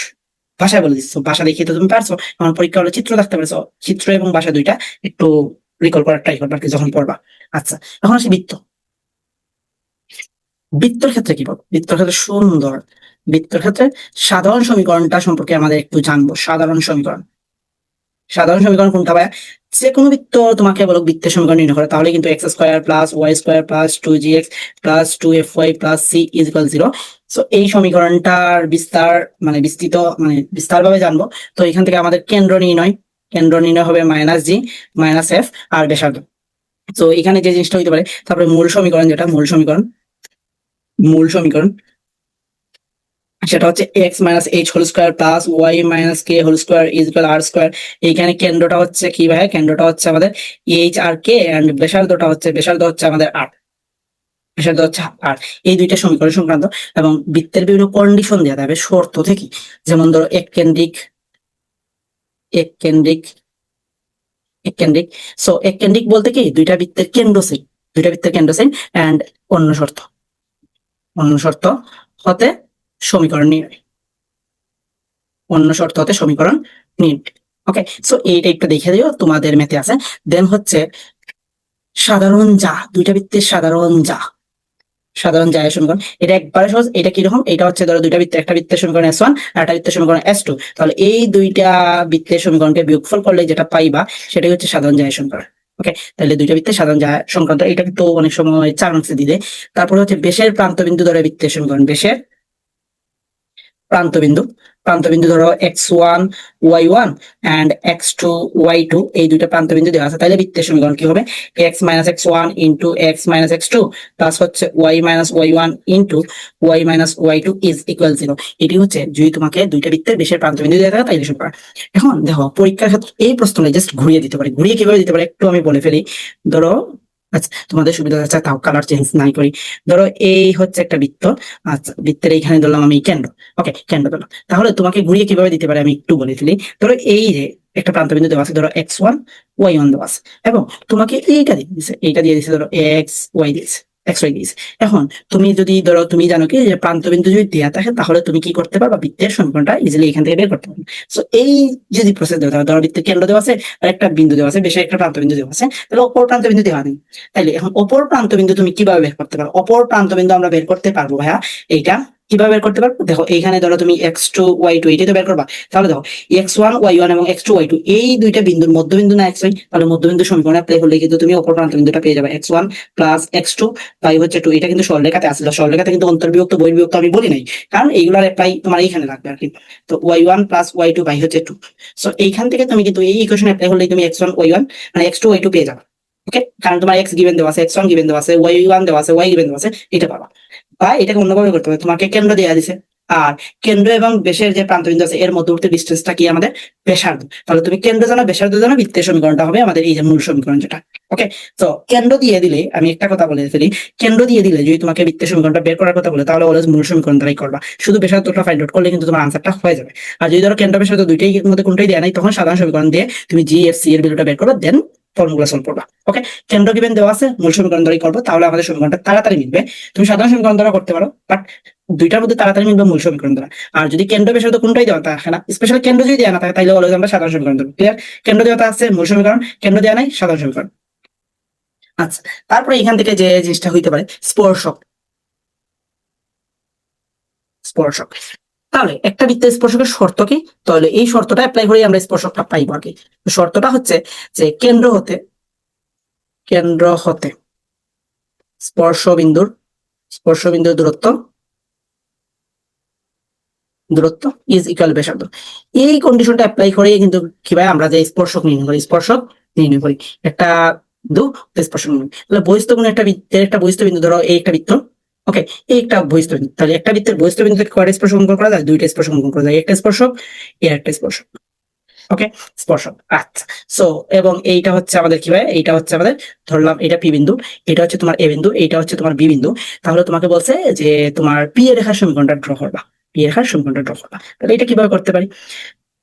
ভাষায় বলে দিচ্ছ, ভাষা দেখিয়ে তো তুমি পারছো। কারণ পরীক্ষা হলে চিত্র দেখতে পারছো, চিত্র এবং ভাষা দুইটা একটু রিকল করার ট্রাই করবা আর কি যখন পড়বা। আচ্ছা, এখন আসি বৃত্ত। বৃত্তের ক্ষেত্রে কি বলবো? বৃত্তের ক্ষেত্রে সুন্দর, বৃত্তের ক্ষেত্রে সাধারণ সমীকরণটা সম্পর্কে আমাদের একটু জানবো। সাধারণ সমীকরণ, সাধারণ সমীকরণ কোনটা ভাইয়া? যে কোনো বৃত্ত তোমাকে বলো বৃত্তের সমীকরণ নির্ণয় করে, তাহলে কিন্তু x square plus y square plus 2gx plus 2fy plus c is equal 0। So এই সমীকরণটার বিস্তার মানে বিস্তৃত মানে বিস্তার ভাবে জানবো। তো এখান থেকে আমাদের কেন্দ্র নির্ণয় হবে -g -f আর ব্যাসার্ধ। তো এখানে যে জিনিসটা হইতে পারে, তারপরে মূল সমীকরণ যেটা মূল সমীকরণ সেটা হচ্ছে x minus h whole square plus y minus k whole square is equal r square. এইখানে কেন্দ্রটা হচ্ছে কি ভাই? কেন্দ্রটা হচ্ছে আমাদের এইচ আর কে, এন্ড ব্যাসার্ধ হচ্ছে আমাদের আর, ব্যাসার্ধ হচ্ছে আর। এই দুইটা সমীকরণ সংক্রান্ত এবং বৃত্তের বিভিন্ন কন্ডিশন দেওয়া থাকবে শর্ত থেকে, যেমন ধরো এক কেন্দ্রিক সো এক কেন্দ্রিক বলতে কি দুইটা বৃত্তের কেন্দ্র সেম এন্ড অন্য শর্ত হতে সমীকরণ নির্ণয় ওকে। সো এইটা একটু দেখে দিও, তোমাদের ম্যাথে আছে। দেন হচ্ছে সাধারণ যা, দুইটা বৃত্তের সাধারণ যা এর সমীকরণ। এটা একবারে সহজ। এটা কিরকম? এটা হচ্ছে ধরো দুইটা বৃত্তের, একটা বৃত্তের সমীকরণ S1 আর একটা বৃত্তের সমীকরণ S2। তাহলে এই দুইটা বৃত্তের সমীকরণকে বিয়োগফল করলে যেটা পাইবা সেটাই হচ্ছে সাধারণ জায়ের সমীকরণ। ওকে, তাহলে দুইটা বৃত্তের সাধারণ জায় সংক্রান্ত এটা কিন্তু অনেক সময় 4 মার্কসে দিলে। তারপরে হচ্ছে বেশের প্রান্তবিন্দু ধরে বৃত্তের সমীকরণ, বেশের প্রান্তবিন্দু ধরো x1 y1 and x2 y2, এই দুইটা প্রান্তবিন্দু দেওয়া আছে। তাহলে বৃত্তের সমীকরণ কি হবে? x minus x1 into x minus x2 plus হচ্ছে y minus y1 into y minus y2 is equal 0। এটি হচ্ছে যদি তোমাকে দুইটা বৃত্তের বেশের প্রান্তবিন্দু দেওয়া থাকে তাইলে সমীকরণ। এখন দেখো পরীক্ষার ক্ষেত্রে এই প্রশ্নটা জাস্ট ঘুরিয়ে দিতে পারে। ঘুরিয়ে কিভাবে দিতে পারে একটু আমি বলে ফেলি। ধরো আচ্ছা, তোমাদের সুবিধা হচ্ছে তাও কালার চেঞ্জ নাই করি। ধরো এই হচ্ছে একটা বৃত্ত। আচ্ছা, বৃত্তের এইখানে ধরলাম আমি কেন্দ্র। ওকে, কেন্দ্র ধরলাম। তাহলে তোমাকে ঘুরিয়ে কিভাবে দিতে পারে আমি একটু বলে ফেলি। ধরো এই যে একটা প্রান্তবিন্দু দেওয়া আছে, ধরো x1 y1 দেওয়া আছে এবং তোমাকে এইটা দিয়ে দিছে ধরো এক্স ওয়াই দিয়েছে। এখন তুমি যদি ধরো তুমি জানো কি যে প্রান্তবিন্দু যদি দেওয়া থাকে তাহলে তুমি কি করতে পারবা? বৃত্তের সমীকরণটা ইজিলি এখান থেকে বের করতে পারবে। সো এই যদি প্রসেস দেওয়া থাকে, ধরো বৃত্তের কেন্দ্র দেওয়া আছে আর একটা বিন্দু দেওয়া আছে, বেশি একটা প্রান্তবিন্দু দেওয়া আছে, তাহলে অপর প্রান্তবিন্দু দেওয়া নেই। তাইলে এখন অপর প্রান্তবিন্দু তুমি কিভাবে বের করতে পারো? অপর প্রান্তবিন্দু আমরা বের করতে পারবো ভাইয়া। এইটা কিভাবে বের করতে পারবো? দেখো এইখানে ধরো তুমি x2 y2 এটাই তো বের করবা। তাহলে দেখো x1 y1 এবং x2 y2 এই দুইটা বিন্দুর মধ্যবিন্দু না xy, তাহলে মধ্যবিন্দু সমীকরণ অ্যাপ্লাই করলে কিন্তু তুমি অপর প্রান্তবিন্দুটা পেয়ে যাবে x1 প্লাস x2 বাই হচ্ছে 2। এটা কিন্তু সরলরেখাতে আসলে, সরলরেখাতে কিন্তু অন্তর্বিভক্ত বহির্বিভক্ত আমি বলি নাই, কারণ এইগুলার অ্যাপ্লাই তোমার এইখানে লাগবে আর কি। তো y1 প্লাস y2 বাই হচ্ছে 2। সো এইখান থেকে তুমি কিন্তু এই ইকুয়েশন অ্যাপ্লাই করলে তুমি x1 y1 মানে x2 y2 পেয়ে যাবে। ওকে, কারণ তোমার x গিভেন দেওয়া আছে, x1 গিভেন দেওয়া আছে, y1 দেওয়া আছে, y গিভেন দেওয়া আছে, এটা পাবা। বা এটাকে অন্যভাবে করতে হবে, তোমাকে কেন্দ্র দেওয়া দিছে আর কেন্দ্র এবং বেশের যে প্রান্তবিন্দু আছে এর মধ্যবর্তী ডিস্টেন্সটা কি? আমাদের ব্যাসার্ধ। তাহলে তুমি কেন্দ্র জানো, ব্যাসার্ধ জানো, বৃত্তের সমীকরণটা হবে আমাদের এই যে মূল সমীকরণ যেটা। ওকে, তো কেন্দ্র দিয়ে দিলে আমি একটা কথা বলে ফেলি, কেন্দ্র দিয়ে দিলে যদি তোমাকে বৃত্তের সমীকরণটা বের করার কথা বলে তাহলে অলওয়েজ মূল সমীকরণ দ্বারাই করবা। শুধু ব্যাসার্ধটা ফাইন্ড আউট করলে কিন্তু তোমার আনসারটা হয়ে যাবে। আর যদি ধরো কেন্দ্র ব্যাসার্ধ দুইটাই মধ্যে কোনটাই দেয়া নাই, তখন সাধারণ সমীকরণ দিয়ে তুমি জি এফ সি এর ভ্যালুটা বের করবা, দেন ফর্মুলা সলভ করবা। ওকে, কেন্দ্র গিভেন দেওয়া আছে, মূল সমীকরণ দ্বারাই করবো, তাহলে আমাদের সমীকরণটা তাড়াতাড়ি মিলবে। তুমি সাধারণ সমীকরণ দ্বারা করতে পারো, বাট দুইটার মধ্যে তাড়াতাড়ি মিলবে মূল সমীকরণ দ্বারা। আর যদি কেন্দ্র ব্যাসার্ধ কোনটাই দেওয়া থাকে না, স্পেশাল কেন্দ্র যদি দেওয়া না থাকে, তাহলে অলওয়েজ আমরা সাধারণ সমীকরণ দেবো। ক্লিয়ার? কেন্দ্র দেওয়া আছে মূল সমীকরণ, কেন্দ্র দেওয়া নাই সাধারণ সমীকরণ। আচ্ছা, তারপরে এখান থেকে যে জিনিসটা হইতে পারে স্পর্শক। তাহলে একটা বৃত্তের স্পর্শকের শর্ত কি? তাহলে এই শর্তটা অ্যাপ্লাই করে আমরা স্পর্শকটা পাইবো আগে। শর্তটা হচ্ছে যে কেন্দ্র হতে স্পর্শবিন্দুর দূরত্ব ইজ ইকুয়াল ব্যাসার্ধ। এই কন্ডিশনটা অ্যাপ্লাই করে কিন্তু কিভাবে আমরা যে স্পর্শক নির্ণয় করি একটা বিন্দু স্পর্শক নির্ণয়। তাহলে বহিস্থ কোণ একটা বৃত্তের একটা বহিস্থ বিন্দু, ধরো এই একটা বৃত্ত। ওকে, এই একটা বহিস্থ বিন্দু, তাহলে একটা বৃত্তের বহিস্থ বিন্দু থেকে কয়টা স্পর্শক অঙ্কন করা যায়? দুইটা স্পর্শক অঙ্কন করা যায়, একটা স্পর্শক এর একটা স্পর্শক। ওকে, স্পর্শক। আচ্ছা, সো এবং এইটা হচ্ছে আমাদের কি হয়? এইটা হচ্ছে আমাদের ধরলাম এটা পি বিন্দু, এটা হচ্ছে তোমার এ বিন্দু, এইটা হচ্ছে তোমার বি বিন্দু। তাহলে তোমাকে বলছে যে তোমার পি এর রেখার সমীকরণটা ড্র করবা। তাহলে এটা কিভাবে করতে পারি?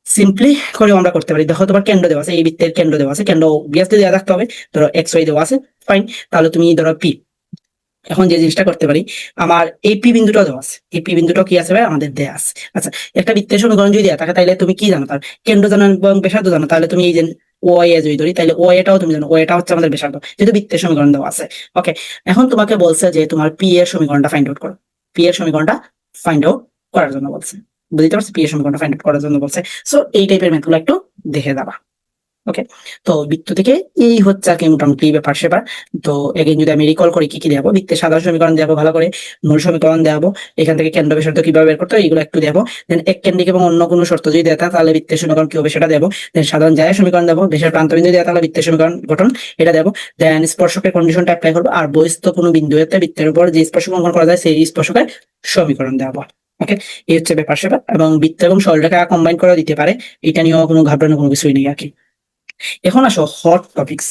সিম্পলি করে আমরা করতে পারি। দেখো তোমার কেন্দ্র দেওয়া আছে, এই বৃত্তের কেন্দ্র দেওয়া আছে, কেন্দ্র অবভিয়াসলি দেওয়া থাকতে হবে। ধরো এক্স ওয়াই দেওয়া আছে, ফাইন। তাহলে তুমি ধরো পি, এখন যে জিনিসটা করতে পারি, আমার এই পি বিন্দুটাও দেওয়া আছে, এই পি বিন্দুটাও কি আছে ভাই? আমাদের দেয়া আছে। আচ্ছা, একটা বৃত্তের সমীকরণ যদি দেওয়া থাকে তাহলে তুমি কি জানো? তার কেন্দ্র জানো এবং ব্যাসার্ধ জানো, তাহলে তুমি এই যে ও এ যদি ধরি, তাহলে ও এটাও তুমি জানো, ও এটা হচ্ছে আমাদের ব্যাসার্ধ, যেহেতু বৃত্তের সমীকরণ দেওয়া আছে। ওকে, এখন তোমাকে বলছে যে তোমার পি এর সমীকরণটা ফাইন্ড আউট করো। পি এর সমীকরণটা ফাইন্ড আউট করার জন্য বলছে, বুঝতে পারছো? পি এর সমীকরণটা ফাইন্ড আউট করার জন্য বলছে। সো এই টাইপের ম্যাথগুলো একটু দেখে যাবা। ওকে, তো বৃত্ত থেকে এই হচ্ছে আর কি মোটামুটি ব্যাপার সেবার। তো এগেন যদি আমি রিকল করি কি কি দেবো, বৃত্তের সাধারণ সমীকরণ দেবো ভালো করে, মূল সমীকরণ দেবো, এখান থেকে কেন্দ্র শর্ত কিভাবে বের করতে হয় এগুলো একটু দেবো। দেন এক কেন্দ্রিক এবং অন্য কোনো শর্ত যদি দেয় তাহলে বৃত্তের সমীকরণ কি হবে সেটা দেবো। দেন সাধারণ জায়গা সমীকরণ দেবো, দেশের প্রান্তবিন্দু দেয় তাহলে বৃত্তের সমীকরণ গঠন এটা দেবো। দেন স্পর্শকের কন্ডিশনটা অ্যাপ্লাই করবো, আর বহিস্থ কোনো বিন্দু হতে বৃত্তের উপর যে স্পর্শক অঙ্কন করা যায় সেই স্পর্শকের সমীকরণ দেওয়া। ওকে, এই হচ্ছে ব্যাপার সেবার। এবং বৃত্ত এবং সরলরেখা কম্বাইন করে দিতে পারে, এটা নিয়েও কোনো ঘাবড়ানোর কোনো কিছুই নেই আর কি। এখন আসো হট টপিক্স।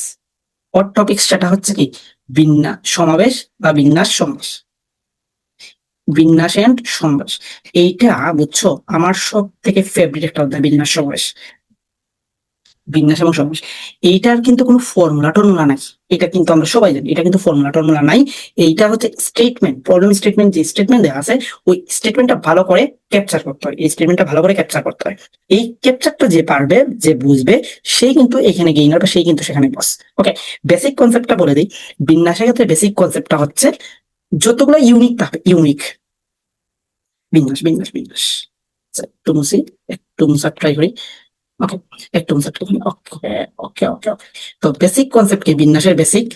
হট টপিক্স সেটা হচ্ছে কি বিন্যাস সমাবেশ বা বিন্যাস সমাবেশ, বিন্যাস এন্ড সমাবেশ। এইটা বুঝছো আমার সব থেকে ফেভারিট একটা অধ্যায়, বিন্যাস সমাবেশ, বিন্যাস এবং সমাবেশ। এইটার কিন্তু কোনো ফর্মুলা টর্মুলা নাই, এটা কিন্তু আমরা সবাই জানি, এটা কিন্তু ফর্মুলা টর্মুলা নাই। এইটা হচ্ছে স্টেটমেন্ট, প্রবলেম স্টেটমেন্ট, যে স্টেটমেন্ট দেওয়া আছে ওই স্টেটমেন্টটা ভালো করে ক্যাপচার করতে হয়, এই স্টেটমেন্টটা ভালো করে ক্যাপচার করতে হয়। এই ক্যাপচারটা যে পারবে, যে বুঝবে, সেই কিন্তু এখানে গেইনার বা সেই কিন্তু সেখানে বস। ওকে, বেসিক কনসেপ্টটা বলে দিই। বিন্যাসের ক্ষেত্রে বেসিক কনসেপ্টটা হচ্ছে যতগুলো ইউনিক থাকবে, ইউনিক বিন্যাস বিন্যাস বিন্যাস। আচ্ছা, একটু মুছি, একটু মুছা ট্রাই করি। ওকে, একটু মুছা ট্রাই করি। ওকে ওকে ওকে ওকে। তো বেসিক কনসেপ্ট কি, বিন্যাসের বেসিক,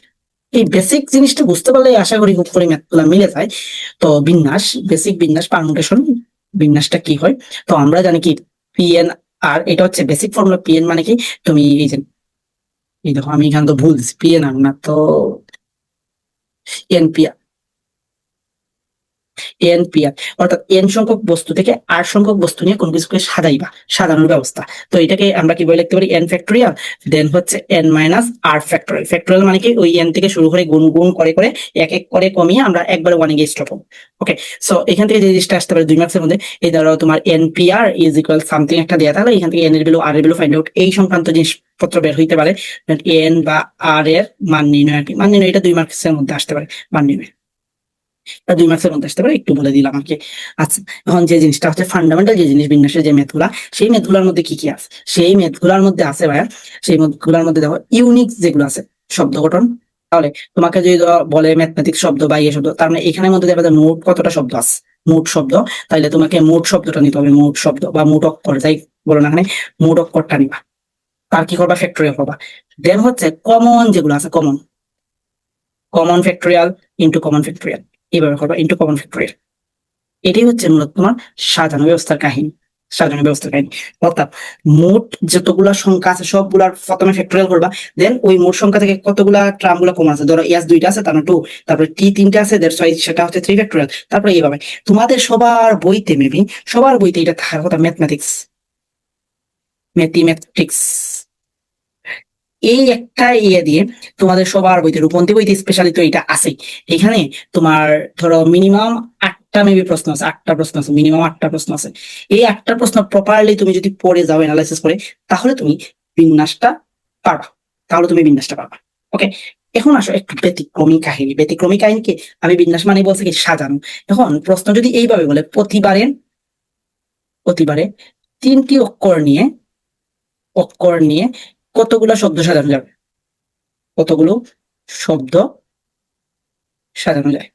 এই বেসিক জিনিসটা বুঝতে পারলে আশা করি খুব করে ম্যাথগুলো মিলে যায়। তো বিন্যাস, বেসিক বিন্যাস পারমুটেশন, বিন্যাসটা কি হয়। তো আমরা জানি কি পিএন আর, এটা হচ্ছে বেসিক ফর্মুলা। পিএন মানে কি, তুমি এই যে, এই দেখো আমি এখানে তো ভুল দিচ্ছি, পিএন আর না তো এনপিআর, এনপিআর অর্থাৎ এন সংখ্যক বস্তু থেকে আর সংখ্যক বস্তু নিয়ে কোন কিছুকে সাজাইবা, সাজানোর ব্যবস্থা। তো এটাকে আমরা কি বলে লিখতে পারি, এন ফ্যাক্টোরিয়াল, দেন হচ্ছে n minus r factorial. Factorial মানে কি ওই এন থেকে শুরু করে গুণ গুণ করে করে এক এক করে কমিয়ে আমরা একবারে ওয়ানে গিয়ে স্টপ হবো। ওকে, সো এখান থেকে যে জিনিসটা আসতে পারে 2 মার্কসের মধ্যে, এই ধরো তোমার এনপিআর ইজ ইকুয়াল সামথিং একটা দেয়া, তাহলে এখান থেকে এন এর ভ্যালু আর এর ভ্যালু ফাইন্ড আউট, এই সংক্রান্ত জিনিসপত্র বের হইতে পারে। এন বা আর এর মান নির্ণয় আর কি, মান নির্ণয় এটা 2 মার্কসের মধ্যে আসতে পারে, মান নির্ণয় 2 মার্কসের মধ্যে আসতে পারে, একটু বলে দিলাম আর কি। আচ্ছা, এখন যে জিনিসটা হচ্ছে ফান্ডামেন্টাল যে জিনিস, বিন্যাসের যে ম্যাথগুলা, সেই ম্যাথগুলোর মধ্যে কি কি আছে, সেই ম্যাথগুলোর মধ্যে আছে ভাইয়া, সেই ম্যাথগুলোর মধ্যে দেখো ইউনিক যেগুলো আছে, শব্দ গঠন। তাহলে তোমাকে যদি বলে ম্যাথমেটিক্স শব্দ বা ইয়ে শব্দ, তার মানে এখানের মধ্যে দেখবে মোট কতটা শব্দ আছে, মোট শব্দ। তাইলে তোমাকে মোট শব্দটা নিতে হবে, মোট শব্দ বা মোট অক্ষর যাই বলো না, এখানে মোট অক্ষরটা নিবা, তার কি করবা, ফ্যাক্টরিয়াল করবা। দেন হচ্ছে কমন যেগুলো আছে, common, common factorial into common factorial, এইভাবে করবা, ইন্টু কমন ফ্যাক্টরিয়াল। এটাই হচ্ছে মূলত তোমার সাজানো ব্যবস্থার কাহিনী, সাজানো ব্যবস্থার কাহিনী। অর্থাৎ মোট যতগুলা সংখ্যা আছে সবগুলার প্রথমে ফ্যাক্টরিয়াল করবা, দেন ওই মোট সংখ্যা থেকে কতগুলা টার্ম গুলা কমন আছে, ধরো এস 2টা আছে, তার 2, তারপরে টি 3টা আছে, দ্যাটস ওয়াই সেটা হচ্ছে 3 ফ্যাক্টরিয়াল। তারপরে এইভাবে তোমাদের সবার বইতে, মেবি সবার বইতে এটা থাকার কথা, ম্যাথমেটিক্স, ম্যাথমেটিক্স, এই একটা ইয়ে দিয়ে তোমাদের সবার বইতে, রূপন্তী বইতে স্পেশালি তো এটা আছে। এখানে তোমার ধরো মিনিমাম 8টা মেবি প্রশ্ন আছে, 8টা প্রশ্ন আছে, মিনিমাম 8টা প্রশ্ন আছে। এই 8টা প্রশ্ন প্রপারলি তুমি যদি পড়ে যাও, অ্যানালাইসিস করে, তাহলে তুমি বিন্যাসটা পারবা, তাহলে তুমি বিন্যাসটা পারবা। ওকে, এখন আসো একটু ব্যতিক্রমী কাহিনী। ব্যতিক্রমী কাহিনী কি, আমি বিন্যাস মানে বলছি কি সাজানো। এখন প্রশ্ন যদি এইভাবে বলে, প্রতিবারে প্রতিবারে 3টি অক্ষর নিয়ে, অক্ষর নিয়ে কতগুলো শব্দ সাজানো যাবে, কতগুলো শব্দ সাজানো যায়।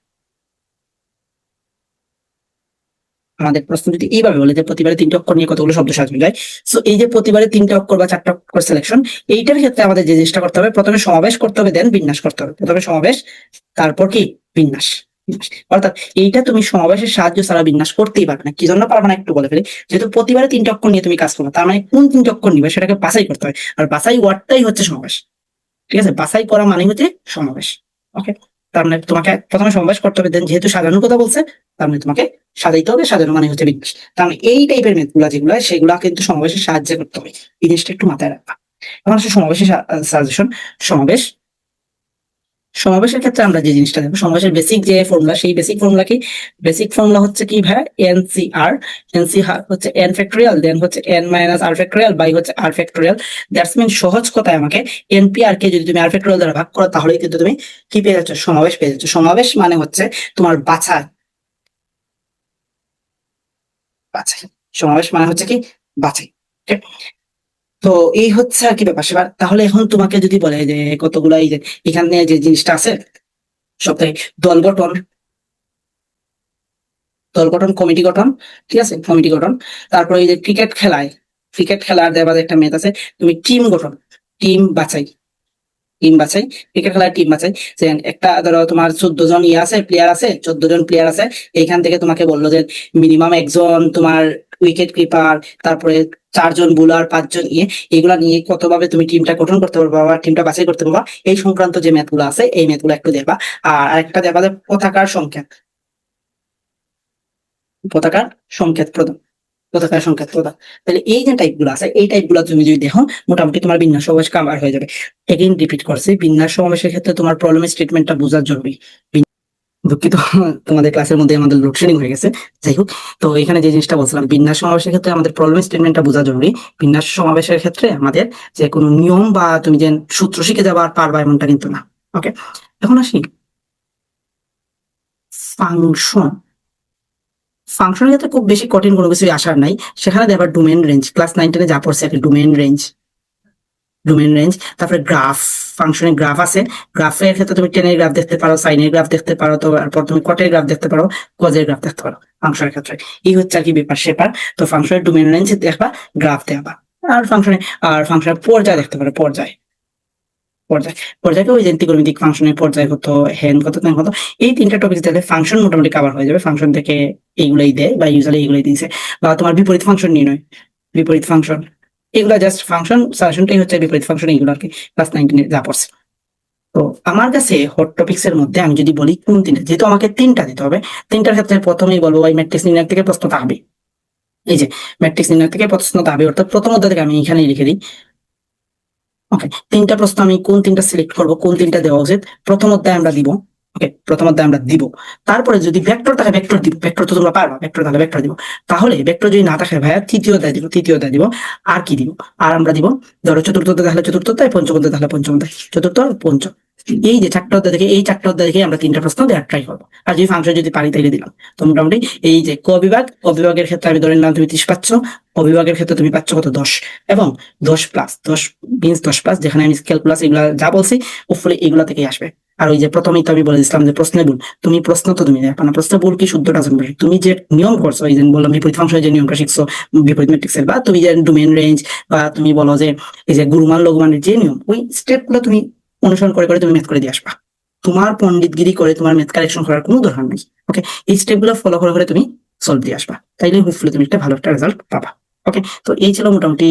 আমাদের প্রশ্ন যদি এইভাবে বলে যে প্রতিবারে 3টে অক্ষর নিয়ে কতগুলো শব্দ সাজানো যায়, সো এই যে প্রতিবারে 3টে অক্ষর বা 4টা অক্ষর সিলেকশন, এইটার ক্ষেত্রে আমাদের যে জিনিসটা করতে হবে, প্রথমে সমাবেশ করতে হবে, দেন বিন্যাস করতে হবে। প্রথমে সমাবেশ, তারপর কি বিন্যাস। অর্থাৎ এইটা তুমি সমাবেশের সাহায্য ছাড়া বিন্যাস করতেই পারবে না। কি জন্য পারবে না একটু বলে ফেলি, যেহেতু প্রতিবারে 3টে অক্ষর নিয়ে তুমি কাজ করবে, তার মানে কোন 3টে অক্ষর নিবে সেটাকে বাছাই করতে হয়, আর বাছাই ওয়ার্ডটাই হচ্ছে সমাবেশ। ঠিক আছে, বাছাই করা মানে হচ্ছে সমাবেশ। ওকে, তার মানে তোমাকে প্রথমে সমাবেশ করতে হবে, দেন যেহেতু সাজানোর কথা বলছে, তার মানে তোমাকে সাজাইতে হবে, সাজানো মানে হচ্ছে বিন্যাস। তার মানে এই টাইপের মেথগুলা যেগুলো, সেগুলা কিন্তু সমাবেশের সাহায্যে করতে হবে, এই জিনিসটা একটু মাথায় রাখবা। এখন হচ্ছে সমাবেশের সাজেশন। সমাবেশ, সমাবেশের ক্ষেত্রে আমরা যে জিনিসটা দেখবো, সমাবেশের বেসিক যে ফর্মুলা, সেই বেসিক ফর্মুলা কি, বেসিক ফর্মুলা হচ্ছে কি ভাই, এনসিআর। এনসিআর হচ্ছে এন ফ্যাক্টোরিয়াল, দেন হচ্ছে n minus r factorial by হচ্ছে আর ফ্যাক্টোরিয়াল। দ্যাটস মিন সহজ কথায় আমাকে এনপিআর কে যদি তুমি আর ফ্যাক্টোরিয়াল দ্বারা ভাগ করো, তাহলেই কিন্তু তুমি কি পেয়ে যাচ্ছ, সমাবেশ পেয়ে যাচ্ছ। সমাবেশ মানে হচ্ছে তোমার বাছাই, বাছাই, সমাবেশ মানে হচ্ছে কি বাছাই। Okay? তো এই হচ্ছে আর কি ব্যাপার সেবার। তাহলে এখন তোমাকে যদি বলে যে কতগুলা, এই যে এখানে যে জিনিসটা আছে সপ্তাহে, দল গঠন, দল গঠন, কমিটি গঠন, ঠিক আছে, কমিটি গঠন। তারপরে এই যে ক্রিকেট খেলায়, ক্রিকেট খেলার দেওয়া একটা মেথ আছে, তুমি টিম গঠন, টিম বাছাই, ক্রিকেট খেলার টিম বাছাই। যে একটা ধরো তোমার 14 জন আছে, প্লেয়ার আছে, 14 জন প্লেয়ার আছে, এইখান থেকে তোমাকে বললো যে মিনিমাম একজন তোমার উইকেট কিপার, তারপরে 4 জন বোলার, 5 জন এগুলা নিয়ে কতভাবে তুমি টিমটা গঠন করতে পারবা বা টিমটা বাছাই করতে পারবা, এই সংক্রান্ত যে ম্যাথ গুলো আছে এই ম্যাথ গুলো একটু দেখবা। আর আরেকটা দেখবা যে পতাকার সংখ্যা, পতাকার সংকেত প্রদান, পতাকার সংকেত প্রদান। তাহলে এই যে টাইপ গুলো আছে এই টাইপ গুলো তুমি যদি দেখো মোটামুটি তোমার বিন্যাস সমাবেশ কাভার হয়ে যাবে। এগেইন রিপিট করছি, বিন্যাস সমাবেশের ক্ষেত্রে তোমার প্রবলেম স্টেটমেন্টটা বোঝা জরুরি। দুঃখিত, তোমাদের ক্লাসের মধ্যে আমাদের লোডশেডিং হয়ে গেছে। যাই হোক, তো এখানে যে জিনিসটা বলছিলাম, বিন্যাস সমাবেশের ক্ষেত্রে আমাদের প্রবলেম স্টেটমেন্টটা বোঝা জরুরি। বিন্যাস সমাবেশের ক্ষেত্রে আমাদের যে কোনো নিয়ম বা তুমি যে সূত্র শিখে যাবা আর পারবা এমনটা কিন্তু না। ওকে, এখন আসি ফাংশন। ফাংশনের ক্ষেত্রে খুব বেশি কঠিন কোনো কিছু আসার নাই। সেখানে দেখবা ডোমেন রেঞ্জ, ক্লাস 9-10 যা পড়ছে একটা ডোমেন রেঞ্জ, তারপরে গ্রাফ, ফাংশনের গ্রাফ আছে। গ্রাফের ক্ষেত্রে তুমি টেনের গ্রাফ দেখতে পারো, সাইনের গ্রাফ দেখতে পারো, তো তারপর তুমি কটের গ্রাফ দেখতে পারো, কজের গ্রাফ দেখতে পারো ফাংশনের ক্ষেত্রে। এই হচ্ছে আর কি ব্যাপার সেপার। তো ফাংশনের ডোমেন রেঞ্জ দেখবা, গ্রাফ দেখবা, আর ফাংশনের পর্যায় দেখতে পারো, পর্যায়কে ওই যে ত্রিকোণমিতিক ফাংশনের পর্যায় কত, হ্যান কত, ত্যান কত, এই 3টা টপিক দিলে ফাংশন মোটামুটি কভার হয়ে যাবে। ফাংশন থেকে এইগুলাই দেয় বা ইউজুয়ালি এইগুলাই দিয়েছে। বা তোমার বিপরীত ফাংশন নির্ণয়, বিপরীত ফাংশন, এগুলা জাস্ট ফাংশন সাজেশনটাই হচ্ছে বিপরীত ফাংশন, এগুলো আর কি ক্লাস 9-10 যা পড়ছে। তো আমার কাছে হট টপিক্স এর মধ্যে আমি যদি বলি কোন 3টা, যেহেতু আমাকে 3টা দিতে হবে, 3টার ক্ষেত্রে প্রথমেই বলবো ওই ম্যাট্রিক্স নির্ণয় থেকে প্রশ্ন থাকবে। এই যে ম্যাট্রিক্স নির্ণয় থেকে প্রশ্ন থাকবে, অর্থাৎ প্রথম অধ্যায় থেকে আমি এখানেই লিখে দিই। ওকে, 3টা প্রশ্ন আমি কোন 3টা সিলেক্ট করবো, কোন 3টা দেওয়া উচিত, প্রথম অধ্যায় আমরা দিব। ওকে, প্রথম অধ্যায় আমরা দিব। তারপরে যদি ভেক্টর থাকে ভেক্টর দিব, ভেক্টর তো তোমরা পারবা, ভেক্টর তাহলে ভেক্টর দিব। তাহলে ভেক্টর যদি না থাকে ভাইয়া তৃতীয় অধ্যায় দিব, তৃতীয় অধ্যায় দিব। আর কি দিব, আর আমরা দিব ধরো চতুর্থ অধ্যায় তাহলে চতুর্থ অধ্যায়, পঞ্চম অধ্যায় তাহলে পঞ্চম অধ্যায়, চতুর্থ আর পঞ্চম। এই যে 4টা অধ্যায় থেকে, এই 4টা অধ্যায় থেকে আমরা 3টা প্রশ্ন দেওয়ার ট্রাই করবো। আর যদি ফাংশন যদি পারি তাইলে দিলাম। তো মোটামুটি এই যে ক বিভাগ, ক বিভাগের ক্ষেত্রে আমি ধরে নিলাম তুমি 30 পাচ্ছ, অবিভাগের ক্ষেত্রে তুমি পাচ্ছ কত, 10, এবং 10+, 10 মিনস 10+, যেখানে আমি ক্যালকুলাস এগুলা যা বলছি উপরে এগুলা থেকেই আসবে। আর ওই যে প্রথমেই তো আমি বলে দিচ্ছিলাম যে প্রশ্নের ভুল, তুমি প্রশ্ন তো তুমি দেখো না, প্রশ্নের ভুল কি শুদ্ধটা জানবে, তুমি যে নিয়ম করছো, এই যে বললাম বিপরীত ফাংশনের যে নিয়মটা শিখছো বিপরীত ম্যাট্রিক্সের, বা তুমি যে ডোমেন রেঞ্জ, বা তুমি বলো যে এই যে গুরুমান লঘুমানের যে নিয়ম, ওই স্টেপ গুলো তুমি অনুসরণ করে করে তুমি ম্যাথ করে দিয়ে আসবা। তোমার পণ্ডিতগিরি করে তোমার ম্যাথ কারেকশন করার কোনো দরকার নেই। ওকে, এই স্টেপ গুলো ফলো করে করে তুমি সলভ দিয়ে আসবা, তাইলে হোপফুলি তুমি একটা ভালো একটা রেজাল্ট পাবা। ওকে, তো এই ছিল মোটামুটি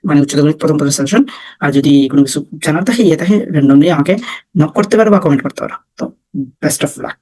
মানে উচ্চতর গণিত প্রথম পত্র সেশন। আর যদি কোনো কিছু জানার থাকে ইয়ে থাকে র্যান্ডমলি আমাকে নক করতে পারো বা কমেন্ট করতে পারো। তো বেস্ট অফ লাক।